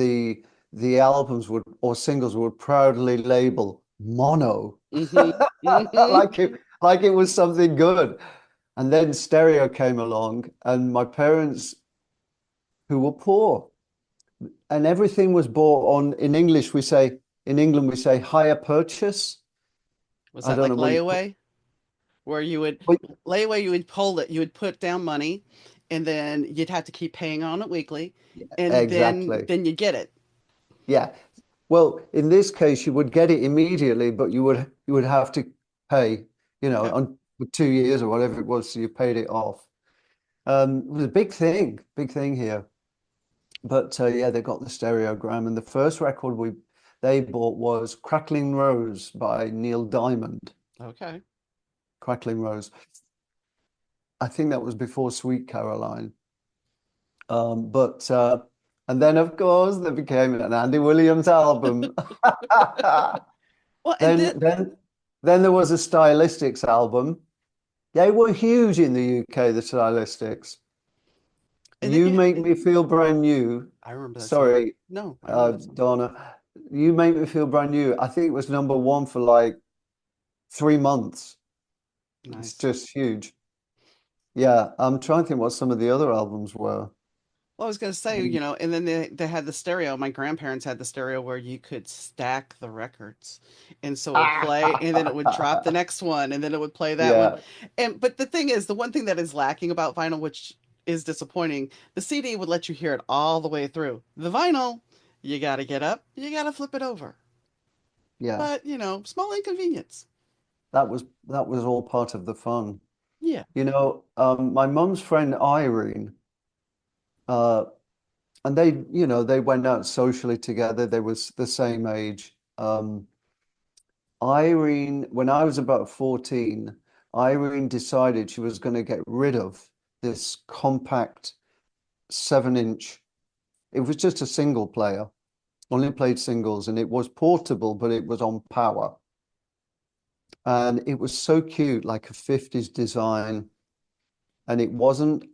the albums would or singles would proudly label mono, Hmm. Hmm. like it was something good. And then stereo came along, and my parents, who were poor, and everything was bought on, in English we say, in England we say hire purchase. Was I that don't like know what you call layaway? Where you would it. layaway, you would pull it, you would put down money, and then you'd have to keep paying on it weekly, and then Exactly. you get it. Yeah. Well, in this case, you would get it immediately, but you would have to pay, Okay. on for 2 years or whatever it was, so you paid it off. It was a big thing here. But yeah, they got the stereogram, and the first record we they bought was Crackling Rose by Neil Diamond. Okay. Crackling Rose. I think that was before Sweet Caroline. But and then of course there became an Andy Williams album. Well, and Then then then there was a Stylistics album. They were huge in the UK, the Stylistics. then You you Make Me Feel Brand New. I remember that song. Sorry, No, I remember that song. Donna. You Make Me Feel Brand New. I think it was number one for like 3 months. It's Nice. just huge. Yeah, I'm trying to think what some of the other albums were. Well, I was gonna say, and then they had the stereo. My grandparents had the stereo where you could stack the records, and so it would play, and then it would drop the next one, and then it would play that one. Yeah, And but the thing is, the one thing that is lacking about vinyl, which is disappointing, the CD would let you hear it all the way through. The vinyl, you got to get up, you got to flip it over. yeah. But small inconvenience. That was all part of the fun. Yeah. My mum's friend Irene, uh, and they went out socially together. They was the same age. Irene, when I was about 14, Irene decided she was going to get rid of this compact 7-inch. It was just a single player, only played singles, and it was portable, but it was on power. And it was so cute, like a 50s design. And it wasn't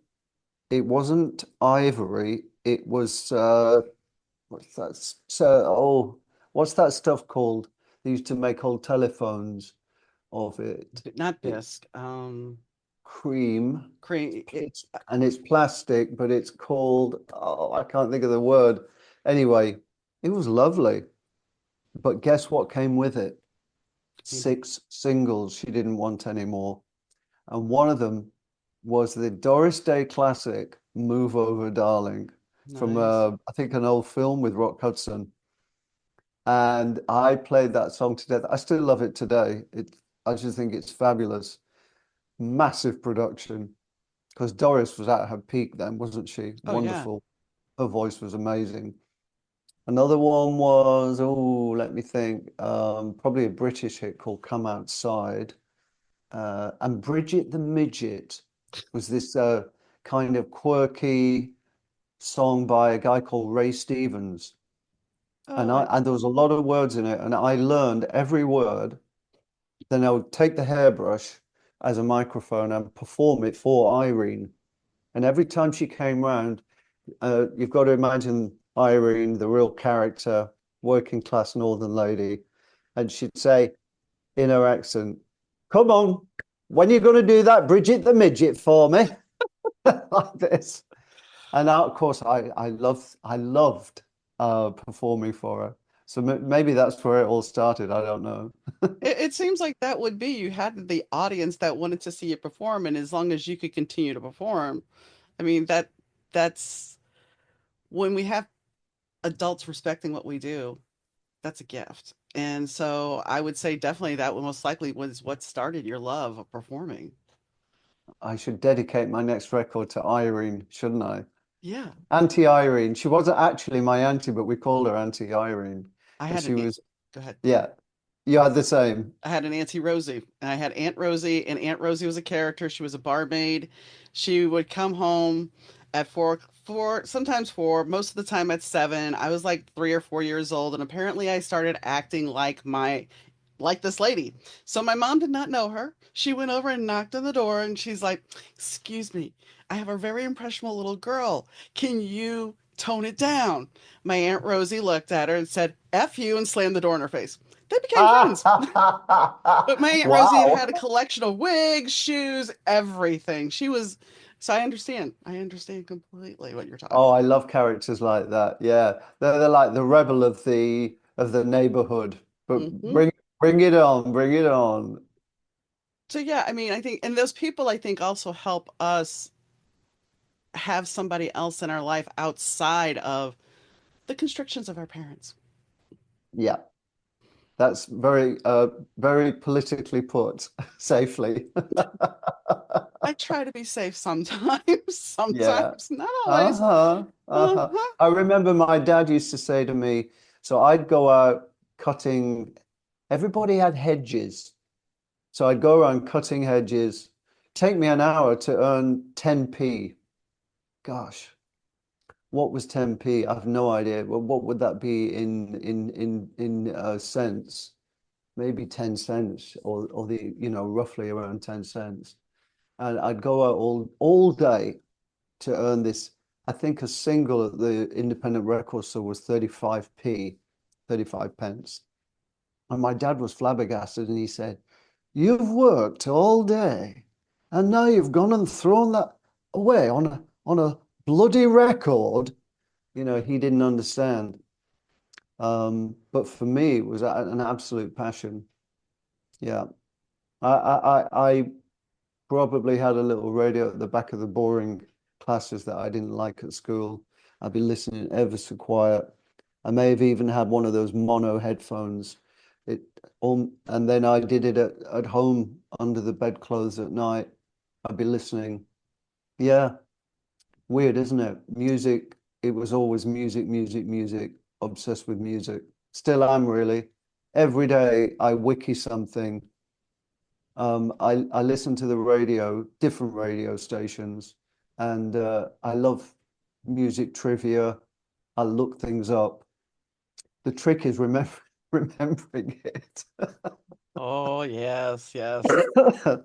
ivory. It was what's that? What's that stuff called? They used to make old telephones of it. Not It bisque. cream. Cream. It's plastic, but it's called, oh, I can't think of the word. Anyway, it was lovely. But guess what came with it? You 6 singles she didn't want anymore. And one of them was the Doris Day classic, Move Over, Darling, from Nice. I think an old film with Rock Hudson. And I played that song to death. I still love it today. I just think it's fabulous. Massive production. Because Doris was at her peak then, wasn't she? Oh yeah. Wonderful. Her voice was amazing. Another one was, oh, let me think, probably a British hit called Come Outside. And Bridget the Midget. was this kind of quirky song by a guy called Ray Stevens. Oh, I And there was a lot of words in it, and I learned every word. Then I would take the hairbrush as a microphone and perform it for Irene. And every time she came round, you've got to imagine Irene, the real character, working class northern lady, and she'd say in her accent, "Come on, when you going to do that Bridget the midget for me?" Like this. And of course, I loved performing for her. So maybe that's where it all started. I don't know. it seems like that would be you had the audience that wanted to see you perform, and as long as you could continue to perform, I mean that's when we have adults respecting what we do, that's a gift. And so I would say definitely that most likely was what started your love of performing. I should dedicate my next record to Irene, shouldn't I? Yeah, Auntie Irene. She wasn't actually my auntie, but we called her Auntie Irene I because had an she was, go ahead. yeah, you had the same. I had an Auntie Rosie, and I had Aunt Rosie, and Aunt Rosie was a character. She was a barmaid. She would come home at sometimes four, most of the time at seven. I was like 3 or 4 years old, and apparently I started acting like this lady. So my mom did not know her. She went over and knocked on the door, and she's like, "Excuse me, I have a very impressionable little girl. Can you tone it down?" My Aunt Rosie looked at her and said, "F you," and slammed the door in her face. They became friends. But my Aunt Rosie Wow. had a collection of wigs, shoes, everything. So I understand completely what you're Oh, talking I about. love characters like that. Yeah. They're like the rebel of the neighborhood. But Hmm. bring it on, bring it on. So yeah, I mean, I think, and those people I think also help us have somebody else in our life outside of the constrictions of our parents. Yeah. That's very politically put, safely. I try to be safe sometimes, Yeah. sometimes, not always. Uh-huh. Uh-huh. Uh-huh. I remember my dad used to say to me, so I'd go out cutting, everybody had hedges. So I'd go around cutting hedges, take me an hour to earn 10p. Gosh, what was 10p? I have no idea. Well, what would that be in cents? Maybe 10 cents or the, roughly around 10 cents. And I'd go out all day to earn this. I think a single at the independent record store was 35p, 35 pence. And my dad was flabbergasted and he said, "You've worked all day and now you've gone and thrown that away on a bloody record." He didn't understand. But for me, it was an absolute passion. Yeah. I probably had a little radio at the back of the boring classes that I didn't like at school. I'd be listening ever so quiet. I may have even had one of those mono headphones. It and then I did it at home under the bedclothes at night. I'd be listening. Yeah, weird, isn't it? Music, it was always music, music, music, obsessed with music. Still am really. Every day I wiki something. I listen to the radio, different radio stations, and I love music trivia. I look things up. The trick is remembering it. Oh, yes, yes.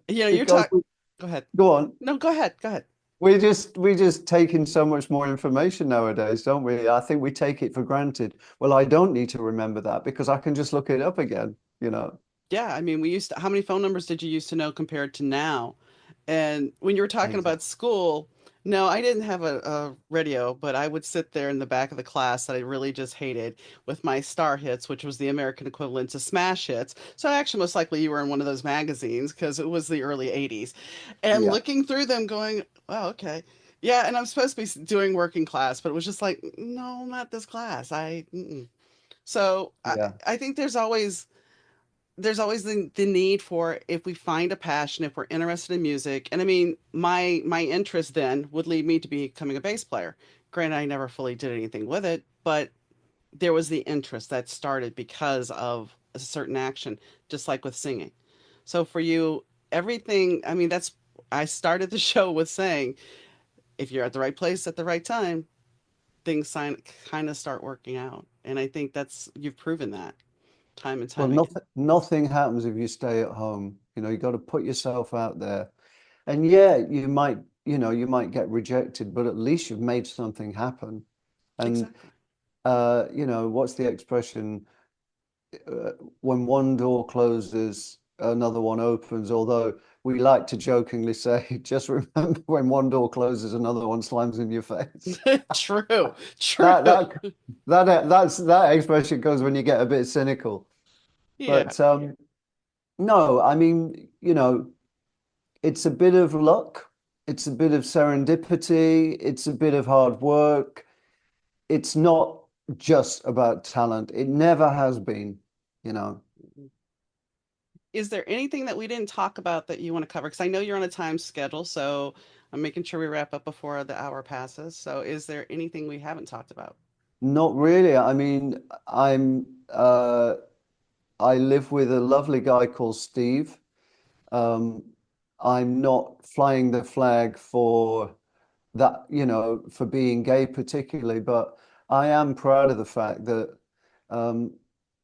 You're Because talking. Go ahead. go on, No, go ahead. Go ahead. we just take in so much more information nowadays, don't we? I think we take it for granted. Well, I don't need to remember that because I can just look it up again. Yeah, I mean, how many phone numbers did you used to know compared to now? And when you were talking about Exactly. school, no, I didn't have a radio, but I would sit there in the back of the class that I really just hated with my star hits, which was the American equivalent to smash hits. So actually, most likely you were in one of those magazines because it was the early 80s. And Yeah, looking through them going, oh, okay. Yeah, and I'm supposed to be doing working class, but it was just like, no, not this class. Mm-mm. So yeah, I think there's always the need for if we find a passion, if we're interested in music. And I mean, my interest then would lead me to becoming a bass player. Granted, I never fully did anything with it, but there was the interest that started because of a certain action, just like with singing. So for you, everything, I mean, that's I started the show with saying, if you're at the right place at the right time, things kind of start working out. And I think that's you've proven that time and Well, time again. nothing happens if you stay at home. You got to put yourself out there. And yeah, you might get rejected, but at least you've made something happen. And Exactly. what's the expression? uh, when one door closes, another one opens. Although we like to jokingly say, just remember when one door closes, another one slams in your face. True. True. That that that expression goes when you get a bit cynical. Yeah. But no, I mean, it's a bit of luck, it's a bit of serendipity, it's a bit of hard work. It's not just about talent. It never has been, you know. Is there anything that we didn't talk about that you want to cover? Because I know you're on a time schedule, so I'm making sure we wrap up before the hour passes. So is there anything we haven't talked about? Not really. I mean, I live with a lovely guy called Steve. Um, I'm not flying the flag for that, for being gay particularly, but I am proud of the fact that um,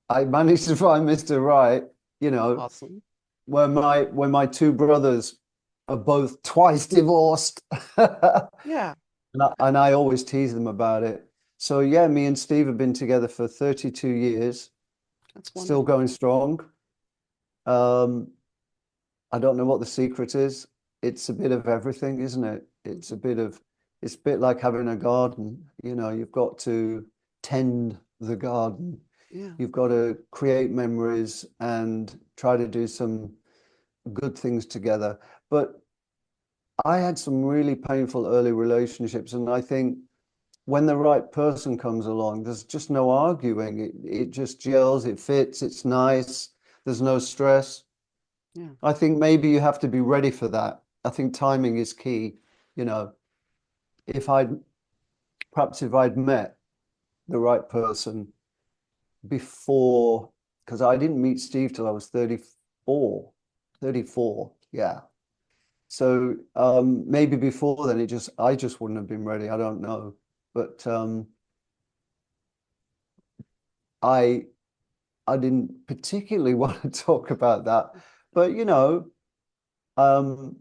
I managed to find Mr. Right, you know, Awesome. when my two brothers are both twice divorced. Yeah, And I always tease them about it. So yeah, me and Steve have been together for 32 years, that's still wonderful. going strong. Um, I don't know what the secret is. It's a bit of everything, isn't it? It's a bit like having a garden. You've got to tend the garden. Yeah. You've got to create memories and try to do some good things together. But I had some really painful early relationships, and I think when the right person comes along, there's just no arguing. It just gels, it fits, it's nice, there's no stress. Yeah. I think maybe you have to be ready for that. I think timing is key. You know, if I'd if I'd met the right person before, because I didn't meet Steve till I was 34, 34, yeah. So maybe before then I just wouldn't have been ready. I don't know. But I I didn't particularly want to talk about that. But um,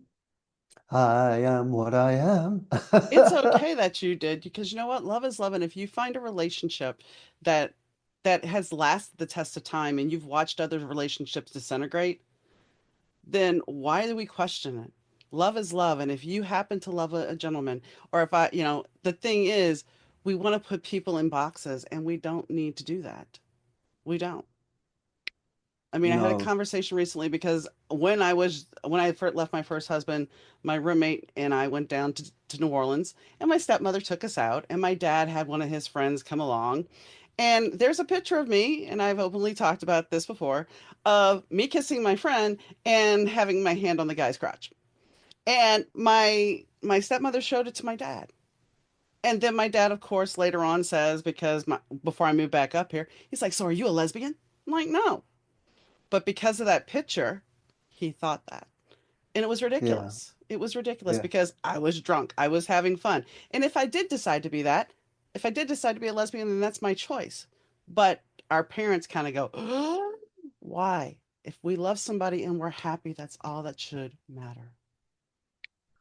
I am what I am. It's okay that you did because you know what? Love is love, and if you find a relationship that that has lasted the test of time and you've watched other relationships disintegrate, then why do we question it? Love is love, and if you happen to love a gentleman, or if the thing is, we want to put people in boxes, and we don't need to do that. We don't. I mean, I had a No, conversation recently because when I first left my first husband, my roommate and I went down to New Orleans, and my stepmother took us out, and my dad had one of his friends come along, and there's a picture of me, and I've openly talked about this before, of me kissing my friend and having my hand on the guy's crotch, and my stepmother showed it to my dad. And then my dad, of course, later on says, before I moved back up here, he's like, "So are you a lesbian?" I'm like, "No." But because of that picture, he thought that. And it was yeah, ridiculous. It was ridiculous yeah. because I was drunk. I was having fun. And if I did decide to be a lesbian, then that's my choice. But our parents kind of go, "Oh, why? If we love somebody and we're happy, that's all that should matter."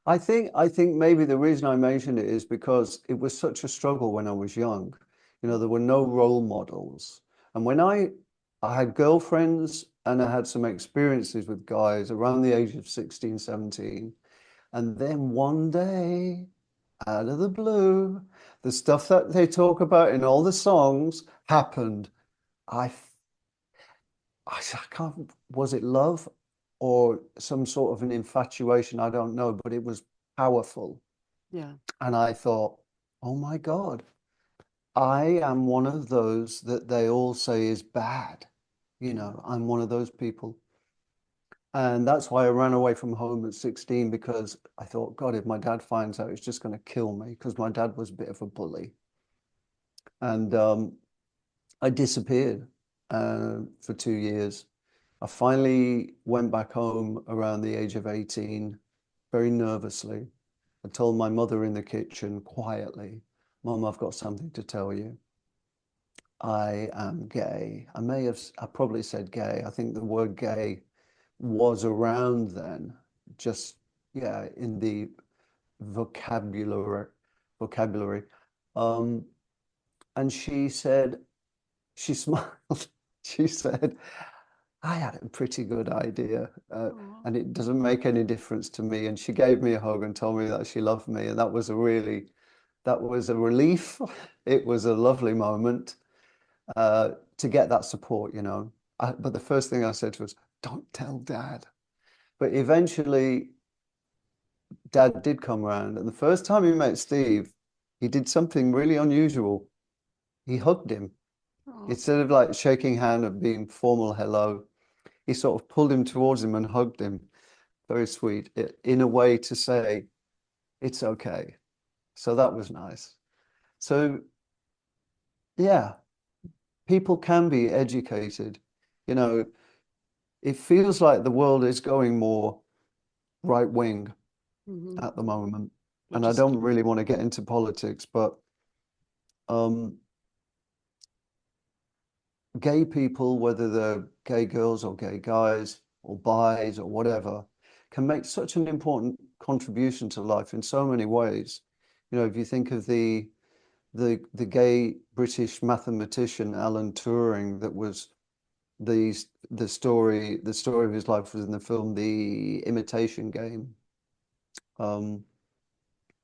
I think maybe the reason I mentioned it is because it was such a struggle when I was young. There were no role models. And when I had girlfriends and I had some experiences with guys around the age of 16, 17. And then one day, out of the blue, the stuff that they talk about in all the songs happened. I, I can't, was it love or some sort of an infatuation? I don't know, but it was powerful. Yeah, And I thought, oh my God, I am one of those that they all say is bad. yeah, I'm one of those people. And that's why I ran away from home at 16 because I thought, God, if my dad finds out, he's just going to kill me because my dad was a bit of a bully. And I disappeared for 2 years. I finally went back home around the age of 18, very nervously. I told my mother in the kitchen quietly, Mum, I've got something to tell you. I am gay. I probably said gay. I think the word gay was around then, just, yeah, in the vocabulary, vocabulary. Um, and she said, she smiled. She said, I had a pretty good idea, Aw. and it doesn't make any difference to me. And she gave me a hug and told me that she loved me. And that was a relief. It was a lovely moment to get that support, you know. But the first thing I said to her was, don't tell Dad. But eventually, Dad did come round. And the first time he met Steve, he did something really unusual. He hugged him. Aw. Instead of like shaking hand and being formal hello, he sort of pulled him towards him and hugged him. Very sweet, in a way to say, it's okay. So that was nice. So, yeah, people can be educated. You know, it feels like the world is going more right wing Hmm. at the moment. And Which I is don't scary. really want to get into politics, but um, gay people, whether they're gay girls or gay guys or bis or whatever, can make such an important contribution to life in so many ways. You know, if you think of the gay British mathematician Alan Turing, that was the the story of his life was in the film The Imitation Game. Um,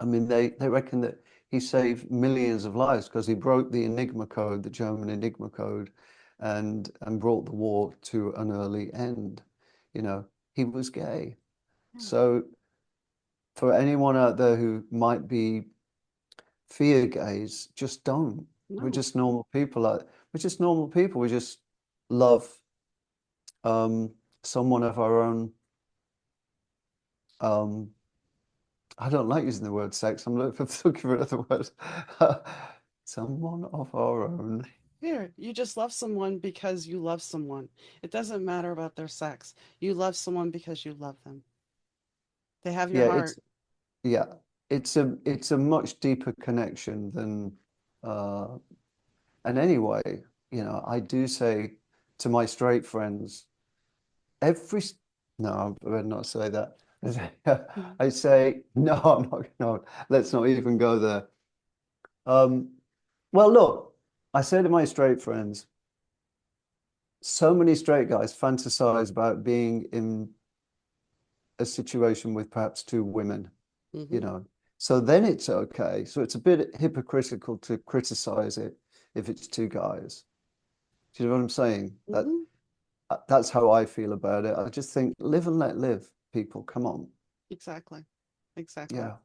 I mean, they reckon that he saved millions of lives because he broke the Enigma code, the German Enigma code, and brought the war to an early end. You know, he was gay. Yeah. So for anyone out there who might be fear gays, just don't. We're No. just normal people. We're just normal people. We just love someone of our own. Um, I don't like using the word sex. I'm looking for other words. Someone of our own. Here, you just love someone because you love someone. It doesn't matter about their sex. You love someone because you love them. They have your Yeah, heart. yeah, it's a much deeper connection than uh and anyway, you know, I do say to my straight friends, every no, I better not say that. Mhm. I say, no, I'm not, no, let's not even go there. Um, well, look, I say to my straight friends, so many straight guys fantasize about being in a situation with perhaps two women, you Mhm. know. So then it's okay. So it's a bit hypocritical to criticize it if it's two guys. Do you know what I'm saying? Mhm. That's how I feel about it. I just think live and let live, people. Come on. Exactly. Exactly. Yeah.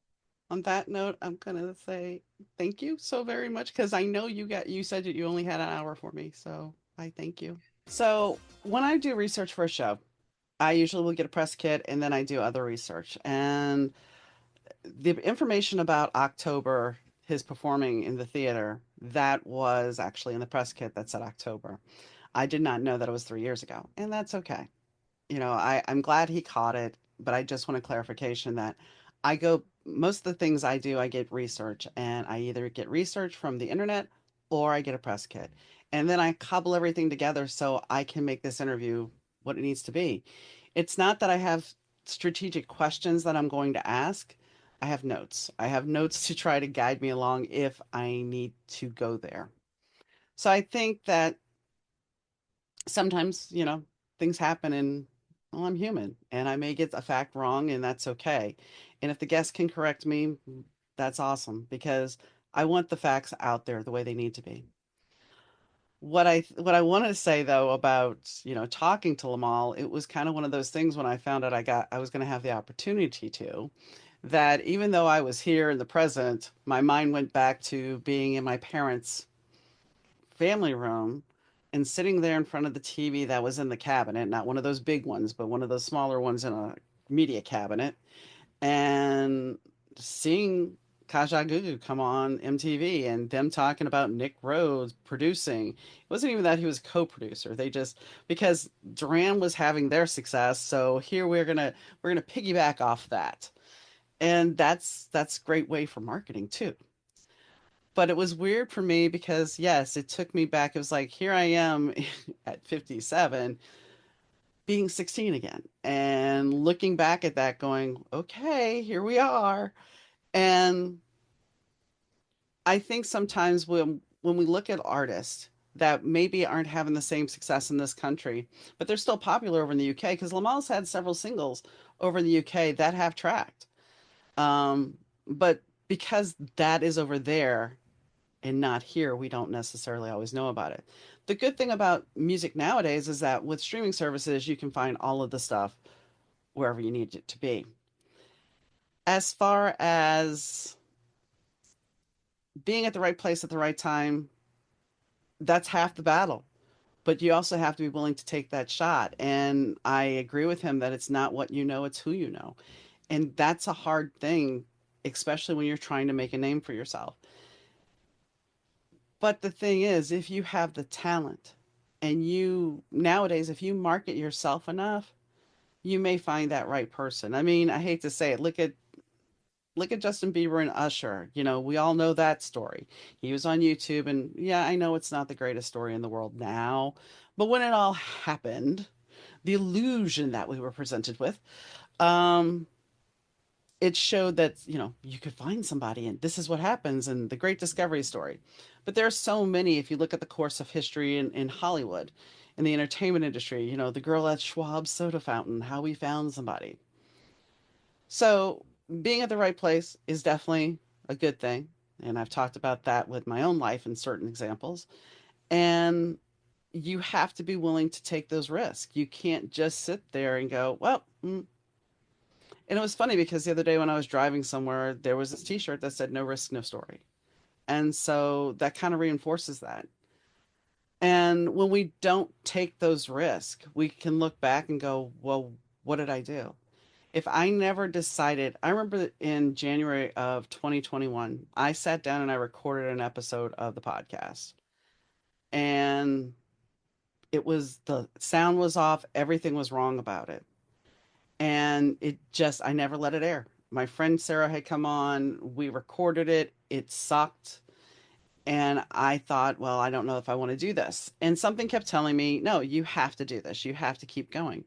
On that note, I'm gonna say thank you so very much because I know you said that you only had an hour for me, so I thank you. So when I do research for a show, I usually will get a press kit and then I do other research. And the information about October, his performing in the theater, that was actually in the press kit that said October. I did not know that it was 3 years ago, and that's okay. I'm glad he caught it, but I just want a clarification that most of the things I do, I get research, and I either get research from the internet or I get a press kit. And then I cobble everything together so I can make this interview what it needs to be. It's not that I have strategic questions that I'm going to ask. I have notes. I have notes to try to guide me along if I need to go there. So I think that sometimes, things happen and well, I'm human and I may get a fact wrong and that's okay. And if the guest can correct me, that's awesome because I want the facts out there the way they need to be. What I wanted to say though about, talking to Limahl, it was kind of one of those things when I found out I was going to have the opportunity to, that even though I was here in the present, my mind went back to being in my parents' family room and sitting there in front of the TV that was in the cabinet, not one of those big ones, but one of those smaller ones in a media cabinet, and seeing Kajagoogoo come on MTV and them talking about Nick Rhodes producing. It wasn't even that he was a co-producer. They just because Duran was having their success, so here we're gonna piggyback off that. And that's a great way for marketing too. But it was weird for me because yes, it took me back. It was like here I am at 57 being 16 again and looking back at that going, okay, here we are. And I think sometimes when we look at artists that maybe aren't having the same success in this country, but they're still popular over in the UK because Limahl's had several singles over in the UK that have tracked. But because that is over there and not here, we don't necessarily always know about it. The good thing about music nowadays is that with streaming services, you can find all of the stuff wherever you need it to be. As far as being at the right place at the right time, that's half the battle. But you also have to be willing to take that shot. And I agree with him that it's not what you know, it's who you know. And that's a hard thing, especially when you're trying to make a name for yourself. But the thing is, if you have the talent and you nowadays, if you market yourself enough, you may find that right person. I mean, I hate to say it. Look at Justin Bieber and Usher. You know, we all know that story. He was on YouTube, and yeah, I know it's not the greatest story in the world now, but when it all happened, the illusion that we were presented with, um, it showed that, you know, you could find somebody and this is what happens and the great discovery story. But there are so many, if you look at the course of history in Hollywood, in the entertainment industry, you know, the girl at Schwab's soda fountain, how we found somebody. So being at the right place is definitely a good thing. And I've talked about that with my own life in certain examples. And you have to be willing to take those risks. You can't just sit there and go, well, and it was funny because the other day when I was driving somewhere, there was this t-shirt that said no risk, no story. And so that kind of reinforces that. And when we don't take those risks, we can look back and go, well, what did I do? If I never decided, I remember in January of 2021, I sat down and I recorded an episode of the podcast. And it was the sound was off, everything was wrong about it. And it just, I never let it air. My friend Sarah had come on, we recorded it, it sucked. And I thought, well, I don't know if I want to do this. And something kept telling me, no, you have to do this. You have to keep going.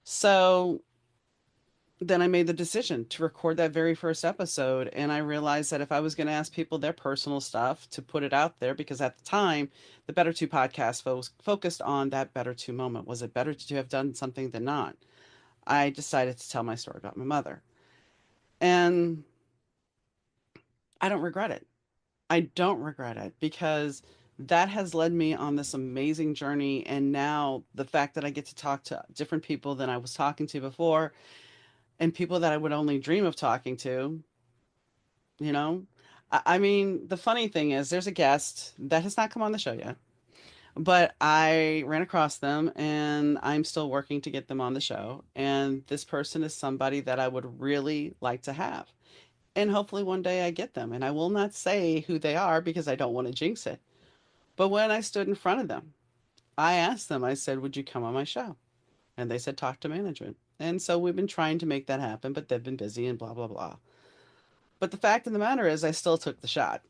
So then I made the decision to record that very first episode. And I realized that if I was going to ask people their personal stuff to put it out there, because at the time, the Better Two podcast focused on that Better Two moment. Was it better to have done something than not? I decided to tell my story about my mother. And I don't regret it. I don't regret it because that has led me on this amazing journey. And now the fact that I get to talk to different people than I was talking to before and people that I would only dream of talking to, you know. I mean, the funny thing is, there's a guest that has not come on the show yet, but I ran across them and I'm still working to get them on the show. And this person is somebody that I would really like to have. And hopefully one day I get them. And I will not say who they are because I don't want to jinx it. But when I stood in front of them, I asked them, I said, would you come on my show? And they said, talk to management. And so we've been trying to make that happen, but they've been busy and blah, blah, blah. But the fact of the matter is, I still took the shot.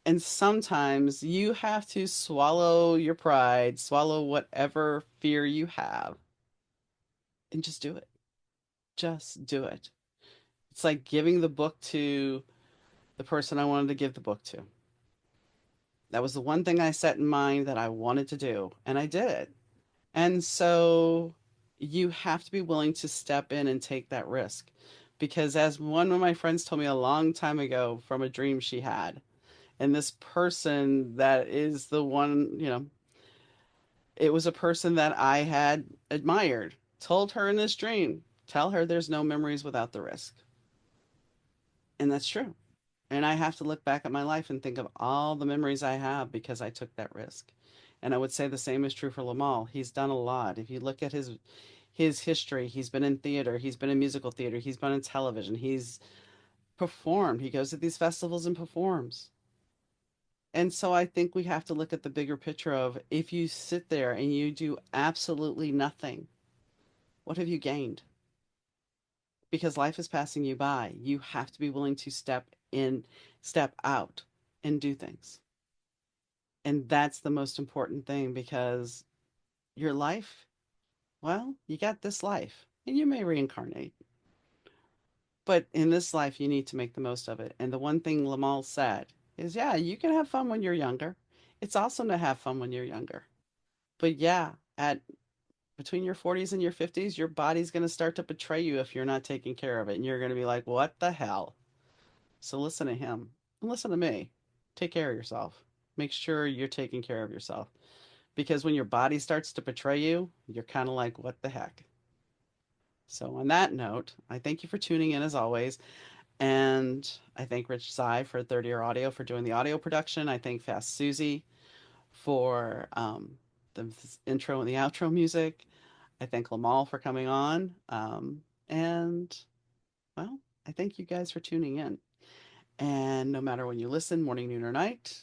And sometimes you have to swallow your pride, swallow whatever fear you have, and just do it. Just do it. It's like giving the book to the person I wanted to give the book to. That was the one thing I set in mind that I wanted to do, and I did it. And so you have to be willing to step in and take that risk. Because as one of my friends told me a long time ago from a dream she had, and this person that is the one, you know, it was a person that I had admired, told her in this dream, tell her there's no memories without the risk. And that's true. And I have to look back at my life and think of all the memories I have because I took that risk. And I would say the same is true for Limahl. He's done a lot. If you look at his history, he's been in theater, he's been in musical theater, he's been in television, he's performed. He goes to these festivals and performs. And so I think we have to look at the bigger picture of if you sit there and you do absolutely nothing, what have you gained? because life is passing you by. You have to be willing to step in, step out, and do things. And that's the most important thing because your life, well, you got this life and you may reincarnate. But in this life, you need to make the most of it. And the one thing Limahl said is, yeah, you can have fun when you're younger. It's awesome to have fun when you're younger. But yeah, at between your 40s and your 50s, your body's going to start to betray you if you're not taking care of it. And you're going to be like, what the hell? So listen to him and listen to me. Take care of yourself. Make sure you're taking care of yourself. Because when your body starts to betray you, you're kind of like, what the heck? So, on that note, I thank you for tuning in as always. And I thank Rich Sai for 30 Year Audio for doing the audio production. I thank Fast Susie for the intro and the outro music. I thank Limahl for coming on. And, well, I thank you guys for tuning in. And no matter when you listen, morning, noon, or night,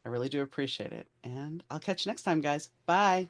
I really do appreciate it. And I'll catch you next time, guys. Bye.